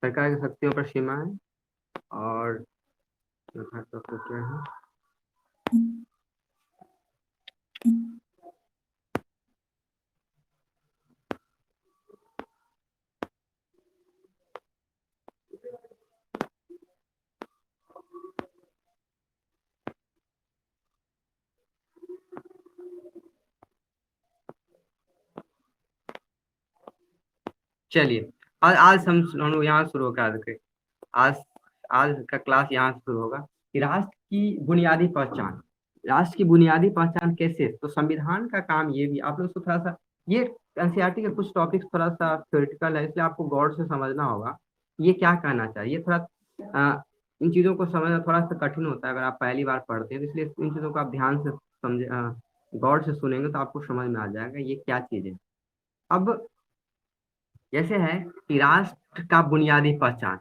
सरकार की शक्तियों पर सीमा है। और चौथा तत्व क्या है? चलिए, आज हम लोग यहाँ शुरू कर देते। आज आज का क्लास यहाँ से शुरू होगा कि राष्ट्र की बुनियादी पहचान। राष्ट्र की बुनियादी पहचान कैसे? तो संविधान का काम ये भी आप लोग को थोड़ा सा, ये एनसीईआरटी के कुछ टॉपिक्स थोड़ा सा थ्योरेटिकल है, इसलिए आपको गौर से समझना होगा ये क्या कहना चाहिए। थोड़ा इन चीजों को समझना थोड़ा सा कठिन होता है अगर आप पहली बार पढ़ते हैं, तो इसलिए इन चीजों को आप ध्यान से समझे, गौर से सुनेंगे तो आपको समझ में आ जाएगा ये क्या चीज है। अब जैसे है कि राष्ट्र का बुनियादी पहचान।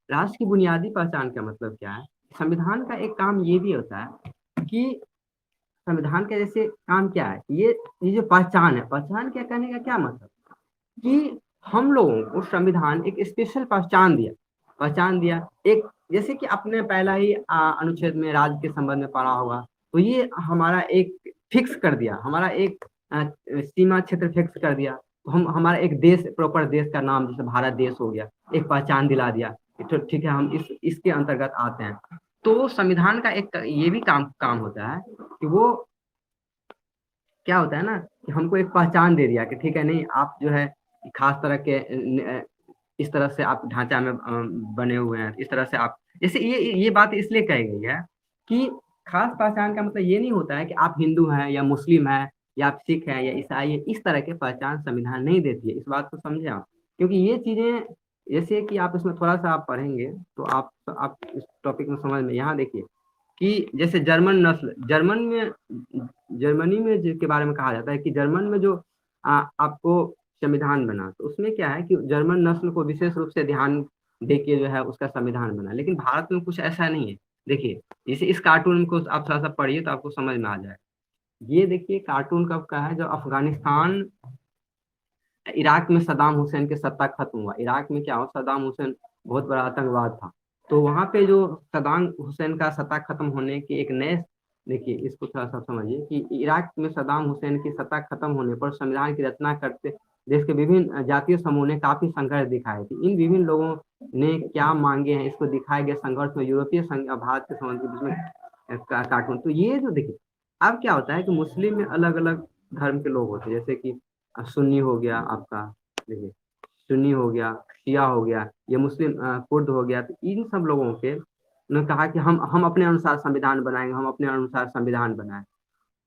राष्ट्र की बुनियादी पहचान का मतलब क्या है? संविधान का एक काम ये भी होता है कि संविधान का जैसे काम क्या है, ये जो पहचान है, पहचान क्या कहने का क्या मतलब कि हम लोगों को संविधान एक स्पेशल पहचान दिया एक, जैसे कि आपने पहला ही अनुच्छेद में राज्य के संबंध में पढ़ा होगा, तो ये हमारा एक फिक्स कर दिया, हमारा एक सीमा क्षेत्र फिक्स कर दिया। तो हम हमारा एक देश, प्रॉपर देश का नाम जैसे भारत देश हो गया, एक पहचान दिला दिया। तो ठीक है, हम इस इसके अंतर्गत आते हैं। तो संविधान का एक ये भी काम काम होता है कि वो क्या होता है ना, कि हमको एक पहचान दे दिया कि ठीक है, नहीं आप जो है खास तरह के इस तरह से आप ढांचा में बने हुए हैं, इस तरह से आप, जैसे ये बात इसलिए कही गई है कि खास पहचान का मतलब ये नहीं होता है कि आप हिंदू हैं या मुस्लिम हैं या आप सिख हैं या ईसाई है, इस तरह के पहचान संविधान नहीं देती है। इस बात को समझे आप, क्योंकि ये चीजें जैसे कि आप इसमें थोड़ा सा आप पढ़ेंगे तो आप इस टॉपिक में समझ में, यहाँ देखिए कि जैसे जर्मन नस्ल, जर्मनी में के बारे में कहा जाता है कि जर्मन में जो आपको संविधान बना, तो उसमें क्या है कि जर्मन नस्ल को विशेष रूप से ध्यान देके जो है उसका संविधान बना। लेकिन भारत में कुछ ऐसा नहीं है। देखिए, जैसे इस कार्टून को आप थोड़ा सा पढ़िए तो आपको समझ में आ जाए। ये देखिए कार्टून कब का है, जब अफगानिस्तान, इराक में सद्दाम हुसैन की सत्ता खत्म हुआ। इराक में क्या हुआ, सद्दाम हुसैन बहुत बड़ा आतंकवाद था। तो वहां पे जो सद्दाम हुसैन का सत्ता खत्म होने के एक नए, देखिए इसको थोड़ा सा समझिए कि इराक में सद्दाम हुसैन की सत्ता खत्म होने पर संविधान की रचना करते देश के विभिन्न जातीय समूह ने काफी संघर्ष दिखाए थे। इन विभिन्न लोगों ने क्या मांगे हैं, इसको दिखाए गए संघर्ष में यूरोपीय संघ और भारत के संबंध के बीच में कार्टून। तो ये जो देखिए, अब क्या होता है कि मुस्लिम में अलग अलग धर्म के लोग होते हैं, जैसे कि सुन्नी हो गया आपका, देखिए सुन्नी हो गया, शिया हो गया, ये मुस्लिम कुर्द हो गया। तो इन सब लोगों के ने कहा कि हम अपने अनुसार संविधान बनाएंगे, हम अपने अनुसार संविधान बनाए।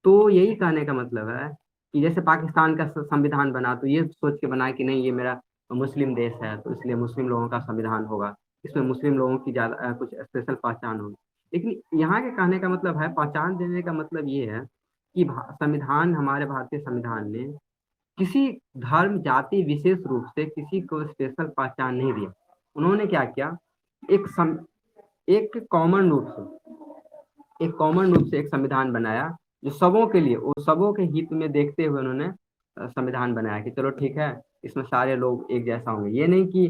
तो यही कहने का मतलब है कि जैसे पाकिस्तान का संविधान बना तो ये सोच के बना कि नहीं ये मेरा मुस्लिम देश है, तो इसलिए मुस्लिम लोगों का संविधान होगा, इसमें मुस्लिम लोगों की ज्यादा कुछ स्पेशल पहचान होगी। लेकिन यहाँ के कहने का मतलब है, पहचान देने का मतलब ये है कि संविधान, हमारे भारतीय संविधान ने किसी धर्म जाति विशेष रूप से किसी को स्पेशल पहचान नहीं दिया। उन्होंने क्या किया, एक एक कॉमन रूप से एक संविधान बनाया जो सबों के लिए, वो सबों के हित में देखते हुए उन्होंने संविधान बनाया कि चलो ठीक है, इसमें सारे लोग एक जैसा होंगे। ये नहीं कि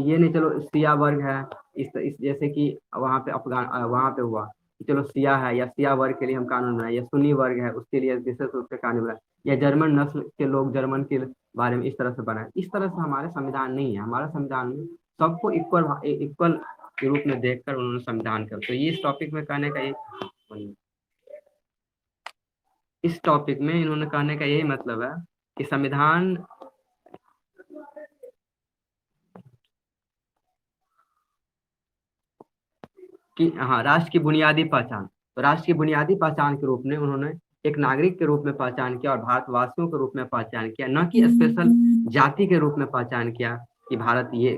ये नहीं चलो सिया वर्ग है, इस जैसे कि वहां पे वहां पे हुआ कि चलो सिया है या सिया वर्ग के लिए हम कानून बनाए, या सुन्नी वर्ग है उसके लिए विशेष रूप से कानून बनाए, या जर्मन नस्ल के लोग जर्मन के बारे में इस तरह से बनाए। इस तरह से हमारे संविधान नहीं है। हमारा संविधान में सबको इक्वल इक्वल के रूप में देखकर उन्होंने संविधान कर। तो ये इस टॉपिक में कहने का इस टॉपिक में इन्होंने कहने का यही मतलब है कि संविधान की, हाँ, राष्ट्र की बुनियादी पहचान। तो राष्ट्र की बुनियादी पहचान के रूप में उन्होंने एक नागरिक के रूप में पहचान किया और भारतवासियों के रूप में पहचान किया, न कि स्पेशल जाति के रूप में पहचान किया कि भारत ये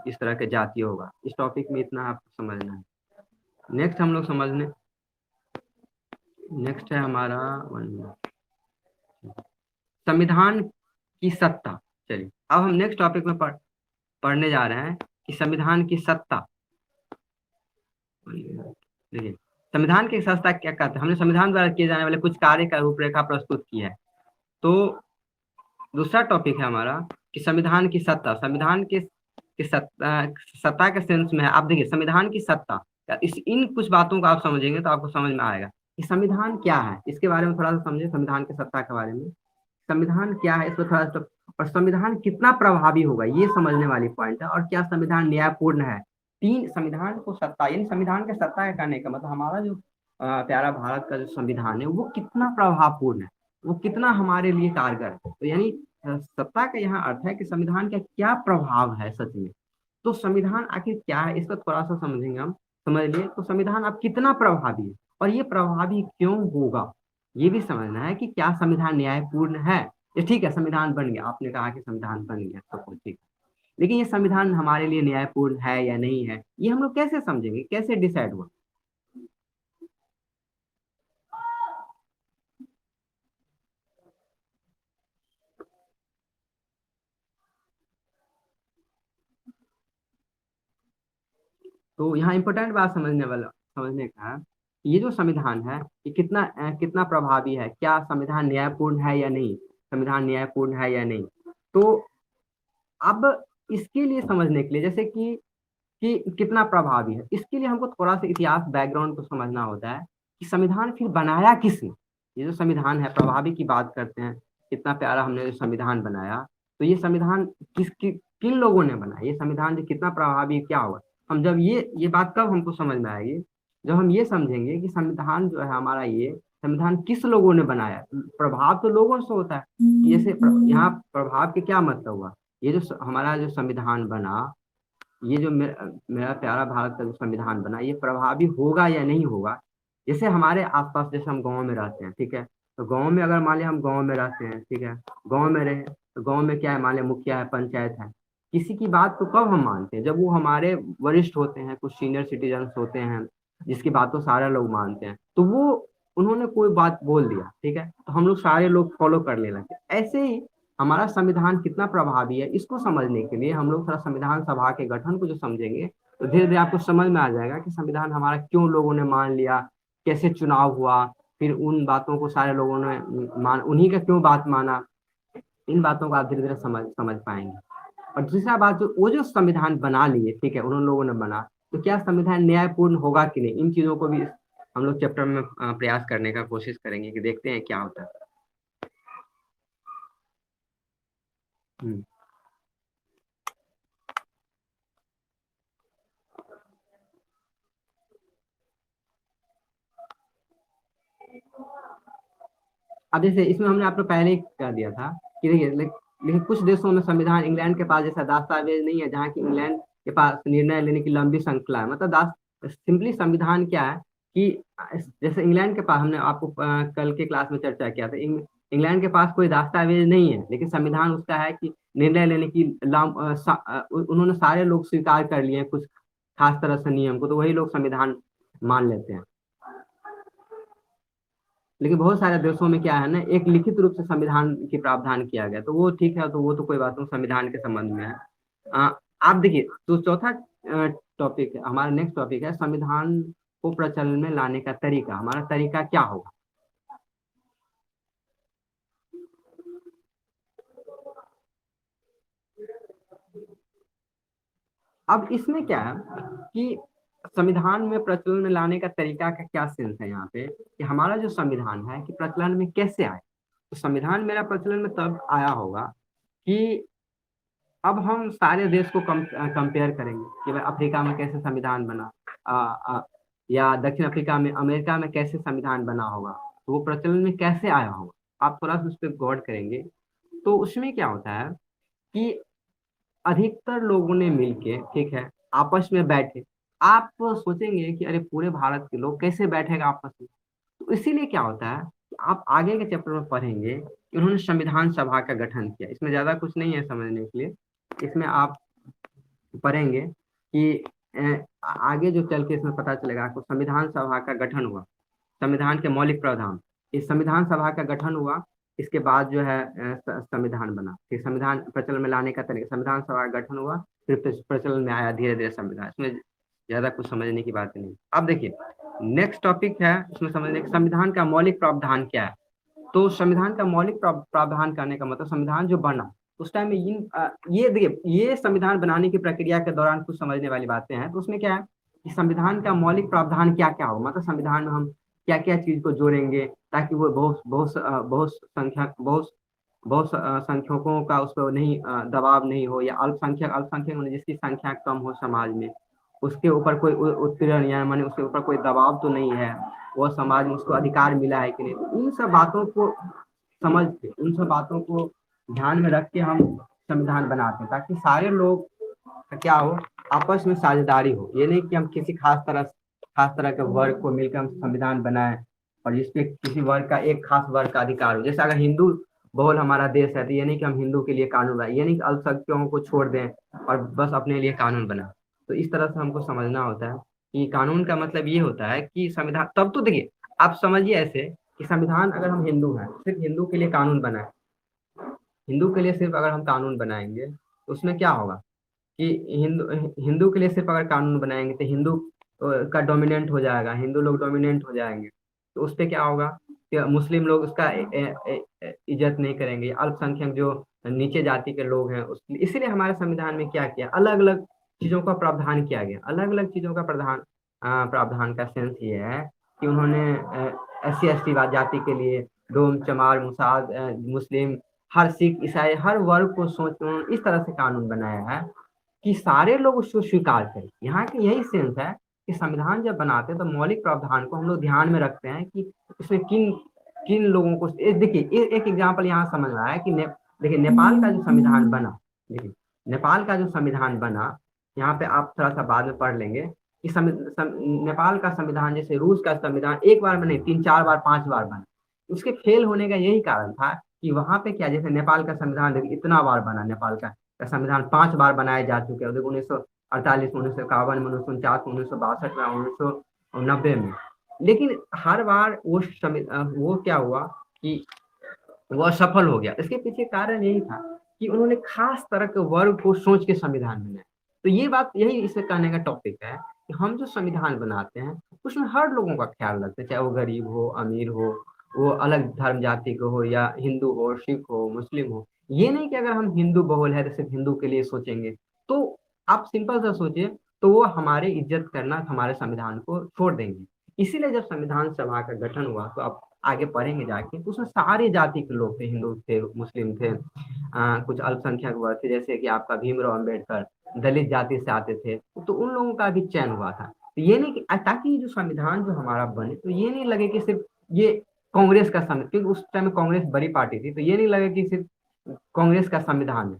इस तरह के जाति होगा। इस टॉपिक में इतना आपको समझना है। नेक्स्ट हम लोग समझने, नेक्स्ट है हमारा संविधान की सत्ता। चलिए अब हम नेक्स्ट टॉपिक में पढ़ने जा रहे हैं कि संविधान की सत्ता। देखिए, संविधान की सत्ता क्या कहते हैं। हमने संविधान द्वारा किए जाने वाले कुछ कार्य का रूपरेखा प्रस्तुत की है। तो दूसरा टॉपिक है हमारा कि संविधान की सत्ता। संविधान की सत्ता के सेंस में है। आप देखिए संविधान की सत्ता, इस इन कुछ बातों को आप समझेंगे तो आपको समझ में आएगा कि संविधान क्या है। इसके बारे में थोड़ा सा समझे, संविधान की सत्ता के बारे में। संविधान क्या है इसको थोड़ा सा, और संविधान कितना प्रभावी होगा ये समझने वाली पॉइंट है। और क्या संविधान न्यायपूर्ण है। तीन, संविधान को सत्ता, यानी संविधान के सत्ता का करने का मतलब हमारा जो प्यारा भारत का जो संविधान है वो कितना प्रभावपूर्ण है, वो कितना हमारे लिए कारगर है। तो यानी सत्ता का यहाँ अर्थ है कि संविधान का क्या प्रभाव है सच में। तो संविधान आखिर क्या है इसको थोड़ा सा समझेंगे हम। समझ लिए तो संविधान अब कितना प्रभावी है और ये प्रभावी क्यों होगा, ये भी समझना है कि क्या संविधान न्यायपूर्ण है। ये ठीक है, संविधान बन गया, आपने कहा कि संविधान बन गया तो कुछ ठीक है, लेकिन ये संविधान हमारे लिए न्यायपूर्ण है या नहीं है, ये हम लोग कैसे समझेंगे, कैसे डिसाइड हुआ। तो यहाँ इंपॉर्टेंट बात समझने का है, ये जो संविधान है ये कितना प्रभावी है, क्या संविधान न्यायपूर्ण है या नहीं, संविधान न्यायपूर्ण है या नहीं। तो अब इसके लिए समझने के लिए, जैसे कि कितना प्रभावी है, इसके लिए हमको थोड़ा सा इतिहास बैकग्राउंड को समझना होता है कि संविधान फिर बनाया किसने। ये जो संविधान है, प्रभावी की बात करते हैं, कितना प्यारा हमने जो संविधान बनाया, तो ये संविधान किन लोगों ने बनाया, ये संविधान जो कितना प्रभावी क्या हुआ। हम जब ये बात कब हमको समझ में आएगी, जब हम ये समझेंगे कि संविधान जो है हमारा, ये संविधान किस लोगों ने बनाया। प्रभाव तो लोगों से होता है, जैसे यहाँ प्रभाव के क्या मतलब हुआ। ये जो हमारा जो संविधान बना, ये जो मेरा प्यारा भारत का जो संविधान बना, ये प्रभावी होगा या नहीं होगा। जैसे हमारे आसपास, जैसे हम गांव में रहते हैं, ठीक है, तो गांव में अगर मान लिया हम गांव में रहते हैं, ठीक है, गांव में रहे तो गांव में क्या है, मान लिया मुखिया है, पंचायत है, किसी की बात तो कब हम मानते हैं, जब वो हमारे वरिष्ठ होते हैं, कुछ सीनियर सिटीजन होते हैं जिसकी बात तो सारे लोग मानते हैं, तो वो उन्होंने कोई बात बोल दिया, ठीक है, तो हम लोग सारे लोग फॉलो करने लगे। ऐसे ही हमारा संविधान कितना प्रभावी है, इसको समझने के लिए हम लोग थोड़ा संविधान सभा के गठन को जो समझेंगे, तो धीरे धीरे आपको समझ में आ जाएगा कि संविधान हमारा क्यों लोगों ने मान लिया, कैसे चुनाव हुआ, फिर उन बातों को सारे लोगों ने उन्हीं का क्यों बात माना। इन बातों को आप धीरे धीरे समझ पाएंगे। और दूसरा बात, जो वो जो संविधान बना लिए, ठीक है, उन लोगों ने बना, तो क्या संविधान न्यायपूर्ण होगा कि नहीं, इन चीजों को भी हम लोग चैप्टर में प्रयास करने का कोशिश करेंगे कि देखते हैं क्या होता है। हम्म। अब जैसे इसमें हमने आपको पहले ही कह दिया था कि देखिए, लेकिन कुछ देशों में संविधान, इंग्लैंड के पास जैसा दस्तावेज नहीं है, जहाँ की इंग्लैंड के पास निर्णय लेने की लंबी श्रृंखला है। मतलब सिंपली संविधान क्या है कि जैसे इंग्लैंड के पास, हमने आपको कल के क्लास में चर्चा किया था, इंग्लैंड के पास कोई दस्तावेज नहीं है, लेकिन संविधान उसका है कि निर्णय लेने की उन्होंने सारे लोग स्वीकार कर लिए हैं कुछ खास तरह से नियम को, तो वही लोग संविधान मान लेते हैं। लेकिन बहुत सारे देशों में क्या है ना, एक लिखित रूप से संविधान की प्रावधान किया गया, तो वो ठीक है, तो वो तो कोई बात नहीं, संविधान के संबंध में है। आ, आप देखिए, तो चौथा टॉपिक है हमारा, नेक्स्ट टॉपिक है संविधान को प्रचलन में लाने का तरीका। हमारा तरीका क्या होगा। अब इसमें क्या है कि संविधान में प्रचलन में लाने का तरीका का क्या सेंस है यहाँ पे, कि हमारा जो संविधान है कि प्रचलन में कैसे आए। तो संविधान मेरा प्रचलन में तब आया होगा कि अब हम सारे देश को कंपेयर करेंगे कि भाई अफ्रीका में कैसे संविधान बना, आ, आ, या दक्षिण अफ्रीका में, अमेरिका में कैसे संविधान बना होगा, तो वो प्रचलन में कैसे आया होगा। आप थोड़ा सा उस पर गौर करेंगे तो उसमें क्या होता है कि अधिकतर लोगों ने मिलके, ठीक है, आपस में बैठे। आप तो सोचेंगे कि अरे पूरे भारत के लोग कैसे बैठेगा आपस में, तो इसीलिए क्या होता है कि आप आगे के चैप्टर में पढ़ेंगे कि उन्होंने संविधान सभा का गठन किया। इसमें ज्यादा कुछ नहीं है समझने के लिए, इसमें आप पढ़ेंगे कि आगे जो चल के इसमें पता चलेगा आपको, संविधान सभा का गठन हुआ, संविधान के मौलिक प्रावधान, इस संविधान सभा का गठन हुआ इसके बाद जो है संविधान बना, फिर संविधान प्रचलन में लाने का तरीका, संविधान सभा का गठन हुआ, फिर प्रचलन में आया धीरे धीरे संविधान। इसमें ज्यादा कुछ समझने की बात नहीं। अब देखिए नेक्स्ट टॉपिक है इसमें समझने का, संविधान का मौलिक प्रावधान क्या है। तो संविधान का मौलिक प्रावधान करने का मतलब संविधान जो बना उस टाइम में ये देखिए ये संविधान बनाने की प्रक्रिया के दौरान कुछ समझने वाली बातें हैं। तो उसमें क्या है कि संविधान का मौलिक प्रावधान क्या क्या होगा, मतलब संविधान में हम क्या क्या चीज को जोड़ेंगे ताकि वो बहुत बहुत बहुत संख्या बहुत बहुत संख्यकों का उस पर नहीं दबाव नहीं हो, या अल्पसंख्यक जिसकी संख्या कम हो समाज में उसके ऊपर कोई उत्पीड़न या माने उसके ऊपर कोई दबाव तो नहीं है, वो समाज में उसको अधिकार मिला है कि नहीं। तो इन सब बातों को समझ के, उन सब बातों को ध्यान में रख के हम संविधान बनाते हैं ताकि सारे लोग का क्या हो, आपस में साझेदारी हो। ये नहीं कि हम किसी खास तरह के वर्ग को मिलकर हम संविधान बनाएं और जिसपे किसी वर्ग का एक खास वर्ग का अधिकार हो। जैसे अगर हिंदू बहुल हमारा देश है तो ये नहीं कि हम हिंदू के लिए कानून बनाए, ये नहीं कि अल्पसंख्यकों को छोड़ दें और बस अपने लिए कानून बनाए। तो इस तरह से हमको समझना होता है कि कानून का मतलब ये होता है कि संविधान, तब तो देखिए आप समझिए ऐसे कि संविधान अगर हम हिंदू हैं सिर्फ हिंदू के लिए कानून बनाए, हिंदू के लिए सिर्फ अगर हम कानून बनाएंगे तो उसमें क्या होगा कि हिंदू हिंदू के लिए सिर्फ अगर कानून बनाएंगे तो हिंदू का डोमिनेंट हो जाएगा, हिंदू लोग डोमिनेंट हो जाएंगे। तो उस पर क्या होगा कि मुस्लिम लोग उसका इज्जत नहीं करेंगे, अल्पसंख्यक जो नीचे जाति के लोग हैं उसके इसीलिए हमारे संविधान में क्या किया, अलग अलग चीजों का प्रावधान किया गया। अलग अलग चीजों का प्रावधान का सेंस ये है कि उन्होंने SC ST जाति के लिए डोम चमार मुसाद मुस्लिम हर सिख ईसाई हर वर्ग को सोच के उन्होंने इस तरह से कानून बनाया है कि सारे लोग उसको स्वीकार करें। यहाँ की यही सेंस है कि संविधान जब बनाते हैं तो मौलिक प्रावधान को हम लोग ध्यान में रखते हैं कि इसमें किन किन लोगों को, देखिए एक एग्जाम्पल यहाँ समझ रहा है कि देखिए नेपाल का जो संविधान बना, देखिए नेपाल का जो संविधान बना, यहाँ पे आप थोड़ा सा बाद में पढ़ लेंगे कि नेपाल का संविधान जैसे रूस का संविधान एक बार में नहीं 3 4 बार 5 बार बना। उसके फेल होने का यही कारण था कि वहां पे क्या, जैसे नेपाल का संविधान देखिए इतना बार बना, नेपाल का संविधान 5 बार बनाए जा चुके हैं, 1948 में, 1951 में, 1949 में, 1962 में, 1990 में। लेकिन हर बार वो क्या हुआ कि वह सफल हो गया। इसके पीछे कारण यही था कि उन्होंने खास तरह के वर्ग को सोच के संविधान बनाया। तो ये बात यही इसे कहने का टॉपिक है कि हम जो संविधान बनाते हैं उसमें हर लोगों का ख्याल रखते हैं, चाहे वो गरीब हो अमीर हो, वो अलग धर्म जाति को हो, या हिंदू हो सिख हो मुस्लिम हो। ये नहीं कि अगर हम हिंदू बहुल है तो सिर्फ हिंदू के लिए सोचेंगे। तो आप सिंपल सा सोचिए तो वो हमारे इज्जत करना हमारे संविधान को छोड़ देंगे। इसीलिए जब संविधान सभा का गठन हुआ तो आप आगे पढ़ेंगे जाके तो उसमें सारे जाति के लोग थे, हिंदू थे मुस्लिम थे, कुछ अल्पसंख्यक वर्ग थे जैसे कि आपका भीमराव अम्बेडकर दलित जाति से आते थे, तो उन लोगों का भी चयन हुआ था। तो ये नहीं कि ताकि जो संविधान जो हमारा बने तो ये नहीं लगे कि सिर्फ ये कांग्रेस का संविधान, क्योंकि उस टाइम में कांग्रेस बड़ी पार्टी थी, तो ये नहीं लगे कि सिर्फ कांग्रेस का संविधान है,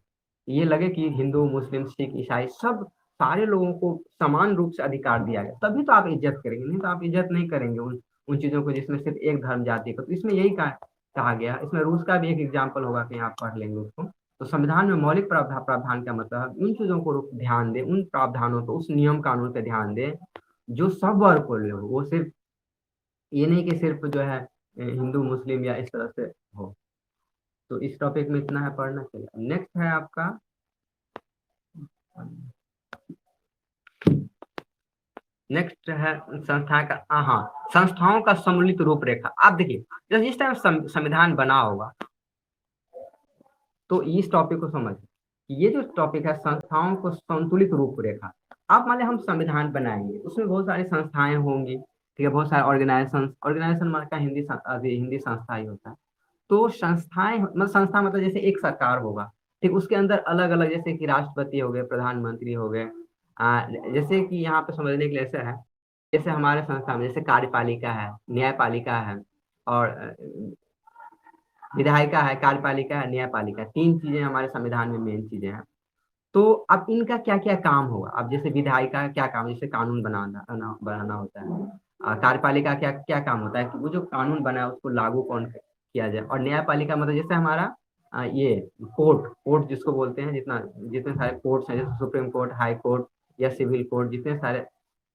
ये लगे कि हिंदू मुस्लिम सिख ईसाई सब सारे लोगों को समान रूप से अधिकार दिया गया, तभी तो आप इज्जत करेंगे। नहीं तो आप इज्जत नहीं करेंगे उन चीजों को जिसमें सिर्फ एक धर्म जाति को। तो इसमें यही कहा गया। इसमें रूस का भी एक एग्जाम्पल होगा कि आप पढ़ लेंगे उसको। तो संविधान में मौलिक प्रावधान का मतलब उन चीजों को ध्यान दें, उन प्रावधानों को, उस नियम कानून पे ध्यान दें जो सब वर्ग को ले हो, वो सिर्फ ये नहीं कि सिर्फ जो है हिंदू मुस्लिम या इस तरह से हो। तो इस टॉपिक में इतना है, पढ़ना चाहिए। नेक्स्ट है आपका नेक्स्ट है संस्था का, हाँ संस्थाओं का सम्मिलित रूपरेखा। आप देखिए जब जिस टाइम संविधान बना होगा तो इस टॉपिक को समझ, ये जो टॉपिक है संस्थाओं को संतुलित रूपरेखा। आप मान लें हम संविधान बनाएंगे उसमें बहुत सारी संस्थाएं होंगी, ठीक है, बहुत सारे ऑर्गेनाइजेशन मान का हिंदी संस्था ही होता है। तो संस्थाएं मतलब संस्था मतलब जैसे एक सरकार होगा, ठीक, उसके अंदर अलग अलग जैसे कि राष्ट्रपति हो गए, प्रधानमंत्री हो गए, जैसे कि यहाँ पे समझने के लिए ऐसा है जैसे हमारे संस्था में जैसे कार्यपालिका है, न्यायपालिका है और विधायिका है, कार्यपालिका है, न्यायपालिका, 3 चीजें हमारे संविधान में मेन चीजें हैं। तो अब इनका क्या क्या काम होगा, अब जैसे विधायिका का क्या काम, जैसे कानून बनाना होता है। कार्यपालिका क्या क्या काम होता है कि वो जो कानून बना है उसको लागू कौन किया जाए। और न्यायपालिका मतलब जैसे हमारा ये कोर्ट जिसको बोलते हैं, जितने सारे कोर्ट्स हैं जैसे सुप्रीम कोर्ट, हाई कोर्ट या सिविल कोर्ट, जितने सारे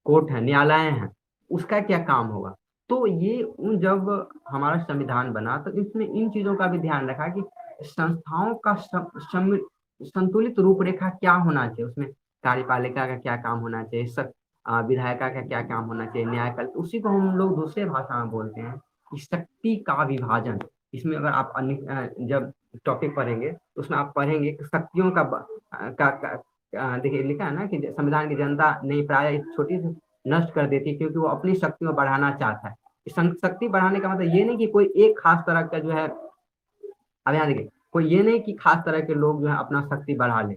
कोर्ट हैं, न्यायालय हैं, उसका क्या काम होगा। तो ये जब हमारा संविधान बना तो इसमें इन चीजों का भी ध्यान रखा कि संस्थाओं का संतुलित रूपरेखा क्या होना चाहिए, उसमें कार्यपालिका का क्या काम होना चाहिए, विधायिका का क्या काम होना चाहिए, न्यायपालिका, उसी को हम लोग दूसरे भाषा में बोलते हैं कि शक्ति का विभाजन। इसमें अगर आप जब टॉपिक पढ़ेंगे तो उसमें आप पढ़ेंगे कि शक्तियों देखिए लिखा है ना कि संविधान की जनता नहीं प्राय इस छोटी सी नष्ट कर देती है क्योंकि वो अपनी शक्ति को बढ़ाना चाहता है। शक्ति बढ़ाने का मतलब ये नहीं कि कोई एक खास तरह का जो है, अब यहाँ देखिए, कोई ये नहीं कि खास तरह के लोग जो है अपना शक्ति बढ़ा ले।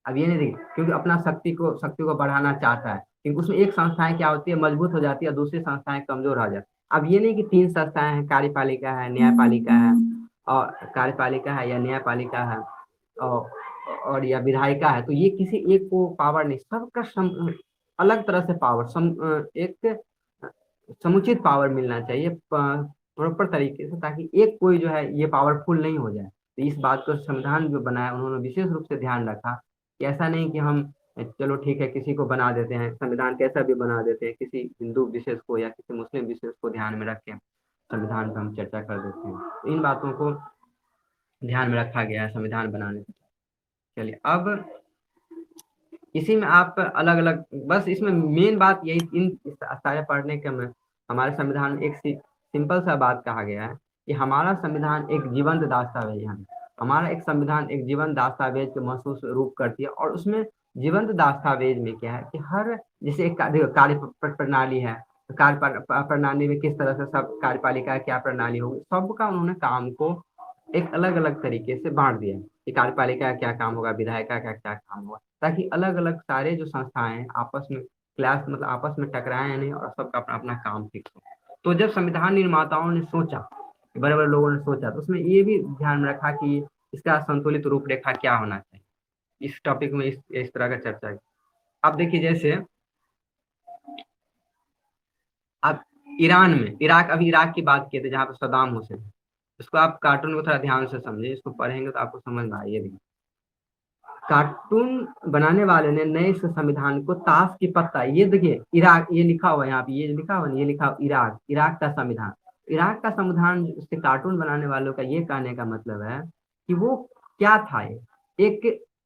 अब ये नहीं देखिए, क्योंकि अपना शक्ति को बढ़ाना चाहता है, क्योंकि उसमें एक संस्थाएं क्या होती है मजबूत हो जाती है, दूसरी संस्थाएं कमजोर हो जाती है। अब ये नहीं कि तीन संस्थाएं हैं, कार्यपालिका है, न्यायपालिका है, और कार्यपालिका है या न्यायपालिका है और या विधायिका है, तो ये किसी एक को पावर नहीं, सबका अलग तरह से पावर, एक समुचित पावर मिलना चाहिए प्रॉपर तरीके से, ताकि एक कोई जो है ये पावरफुल नहीं हो जाए। तो इस बात को संविधान जो बनाया उन्होंने विशेष रूप से ध्यान रखा कि ऐसा नहीं कि हम चलो ठीक है किसी को बना देते हैं, संविधान कैसा भी बना देते हैं, किसी हिंदू विशेष को या किसी मुस्लिम विशेष को ध्यान में रख के संविधान पर हम चर्चा कर देते हैं। तो इन बातों को ध्यान में रखा गया है संविधान बनाने से। चलिए, अब इसी में आप अलग अलग, बस इसमें मेन बात यही, इन सारे पढ़ने के में हमारे संविधान में एक सिंपल सा बात कहा गया है कि हमारा संविधान एक जीवंत दस्तावेज है। हमारा एक संविधान एक जीवंत दस्तावेज के महसूस रूप करती है, और उसमें जीवंत दस्तावेज में क्या है कि हर जैसे एक कार्य प्रणाली है, कार्य प्रणाली में किस तरह से सब कार्यपालिका क्या प्रणाली होगी, सबका उन्होंने काम को एक अलग अलग तरीके से बांट दिया कि कार्यपालिका का क्या काम होगा, विधायिका का क्या काम होगा, ताकि अलग अलग सारे जो संस्थाएं हैं आपस में क्लास मतलब आपस में टकराए नहीं और सबका अपना अपना काम फिक्स हो। तो जब संविधान निर्माताओं ने सोचा, बड़े बड़े लोगों ने सोचा, तो उसमें ये भी ध्यान में रखा कि इसका संतुलित रूपरेखा क्या होना चाहिए। इस टॉपिक में इस तरह का चर्चा की। अब देखिए, जैसे अब ईरान में अभी इराक की बात किए थे जहाँ पे सदाम हुसैन, इसको आप कार्टून को थोड़ा ध्यान से समझिए, इसको पढ़ेंगे तो आपको समझ में आइए। कार्टून बनाने वाले ने नए से संविधान को ताश की पत्ता, ये देखिए इराक, ये लिखा हुआ है यहाँ पे, ये लिखा हुआ, ये लिखा इराक का संविधान। इराक का संविधान से कार्टून बनाने वालों का ये कहने का मतलब है कि वो क्या था, ये एक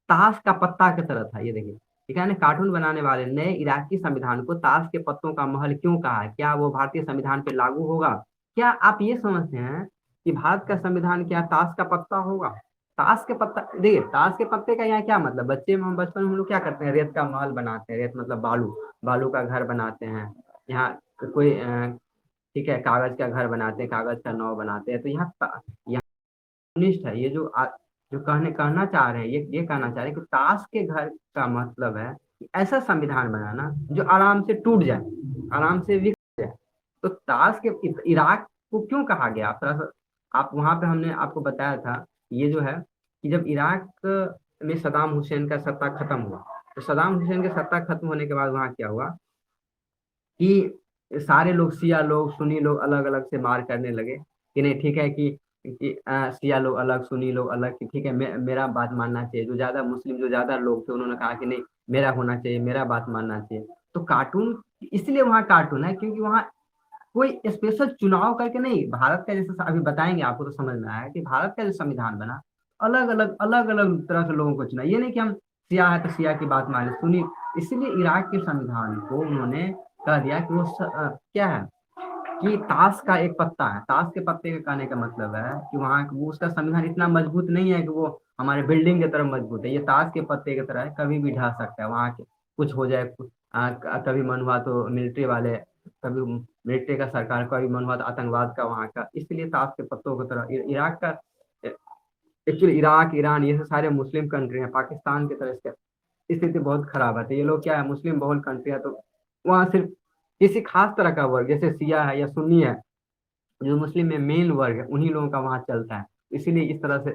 ताश का पत्ता की तरह था। ये देखिए, ये कहने कार्टून बनाने वाले नए इराकी संविधान को ताश के पत्तों का महल क्यों कहा है, क्या वो भारतीय संविधान पे लागू होगा? क्या आप ये समझते हैं कि भारत का संविधान क्या ताश का पत्ता होगा? ताश के पत्ता, देखिए ताश के पत्ते का यहाँ क्या मतलब, बचपन में हम लोग क्या करते हैं, रेत का महल बनाते हैं, रेत मतलब बालू, बालू का घर बनाते हैं। यहाँ कोई ठीक है कागज का घर बनाते हैं, कागज का नाव बनाते हैं। तो यहाँ कम्युनिस्ट है, ये जो कहना चाह रहे हैं, ये कहना चाह रहे हैं कि ताश के घर का मतलब है कि ऐसा संविधान बनाना जो आराम से टूट जाए, आराम से विक जाए। तो ताश के इराक को क्यों कहा गया, आप थोड़ा सा, आप वहां पे हमने आपको बताया था, ये जो है कि जब इराक में सदाम हुसैन का सत्ता खत्म हुआ, तो सदाम हुसैन के सत्ता खत्म होने के बाद वहां क्या हुआ कि सारे लोग, शिया लोग सुन्नी लोग अलग अलग से मार करने लगे कि नहीं ठीक है कि शिया लोग अलग, सुन्नी लोग अलग, कि ठीक है मेरा बात मानना चाहिए। जो ज्यादा मुस्लिम, जो ज्यादा लोग थे उन्होंने कहा कि नहीं मेरा होना चाहिए, मेरा बात मानना चाहिए। तो कार्टून इसलिए वहाँ कार्टून है क्योंकि वहाँ कोई स्पेशल चुनाव करके नहीं, भारत का जैसे अभी बताएंगे आपको तो समझ में आया कि भारत का जो संविधान बना अलग अलग तरह के लोगों को चुना, ये नहीं कि हम सिया है तो सिया की बात माने, सुनी। इसलिए इराक के संविधान को उन्होंने कह दिया कि वो क्या है कि ताश का एक पत्ता है। ताश के पत्ते के कहने का मतलब है कि वहाँ वो उसका संविधान इतना मजबूत नहीं है कि वो हमारे बिल्डिंग की तरह मजबूत है, ये ताश के पत्ते की तरह है, कभी भी ढह सकता है। वहाँ के कुछ हो जाए, कभी मन हुआ तो मिलिट्री वाले, कभी मिलिट्री का सरकार, कभी मन हुआ तो आतंकवाद का वहाँ का, इसलिए ताश के पत्तों की तरह इराक का, एक्चुअली इराक, ईरान, ये सारे मुस्लिम कंट्री हैं, पाकिस्तान की तरह इसकी स्थिति बहुत खराब है। तो ये लोग क्या है, मुस्लिम बहुल कंट्री है, तो वहाँ सिर्फ किसी खास तरह का वर्ग जैसे शिया है या सुन्नी है, जो मुस्लिम में मेन वर्ग है, उन्हीं लोगों का वहाँ चलता है। इसीलिए इस तरह से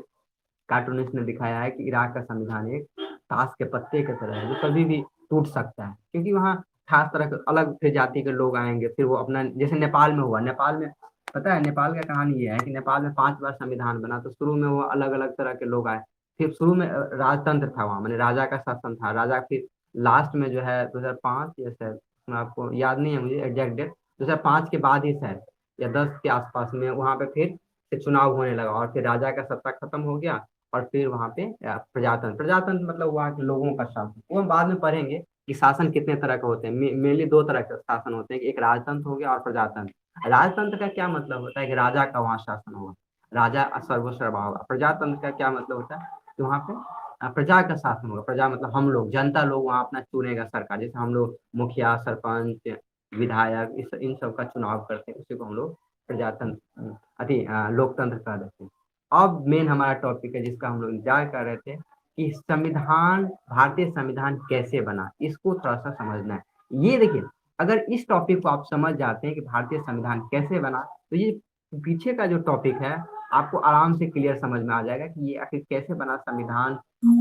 कार्टूनिस्ट ने दिखाया है कि इराक का संविधान एक ताश के पत्ते की तरह है जो कभी भी टूट सकता है, क्योंकि वहाँ खास तरह के अलग से जाति के लोग आएंगे, फिर वो अपना, जैसे नेपाल में हुआ, नेपाल में पता है, नेपाल का कहानी ये है कि नेपाल में 5 बार संविधान बना, तो शुरू में वो अलग अलग तरह के लोग आए, फिर शुरू में राजतंत्र था वहाँ, मैंने राजा का शासन था, राजा फिर लास्ट में जो है 2005 या शायद मैं आपको याद नहीं है मुझे एग्जैक्ट डेट, 2005 के बाद ही शायद या 10 के आसपास में वहां पे फिर से चुनाव होने लगा, और फिर राजा का सत्ता खत्म हो गया, और फिर वहां पे प्रजातंत्र, प्रजातंत्र मतलब हुआ कि लोगों का शासन, वो हम बाद में पढ़ेंगे कि शासन कितने तरह के होते हैं। मेनली दो तरह के शासन होते हैं, एक राजतंत्र हो गया और प्रजातंत्र। राजतंत्र का क्या मतलब होता है कि राजा का वहाँ शासन होगा, राजा सर्वोच्च होगा। प्रजातंत्र का क्या मतलब होता है कि वहाँ पे प्रजा का शासन होगा, प्रजा मतलब हम लोग, जनता लोग वहाँ अपना चुनेगा सरकार, जैसे हम लोग मुखिया, सरपंच, विधायक, इस इन सब का चुनाव करते हैं, उसी को हम लोग प्रजातंत्र लोकतंत्र कह देते हैं। अब मेन हमारा टॉपिक है जिसका हम लोग इंतजार कर रहे थे कि संविधान, भारतीय संविधान कैसे बना, इसको थोड़ा सा समझना है। ये देखिए, अगर इस टॉपिक को आप समझ जाते हैं कि भारतीय संविधान कैसे बना, तो ये पीछे का जो टॉपिक है आपको आराम से क्लियर समझ में आ जाएगा कि ये आखिर कैसे बना संविधान,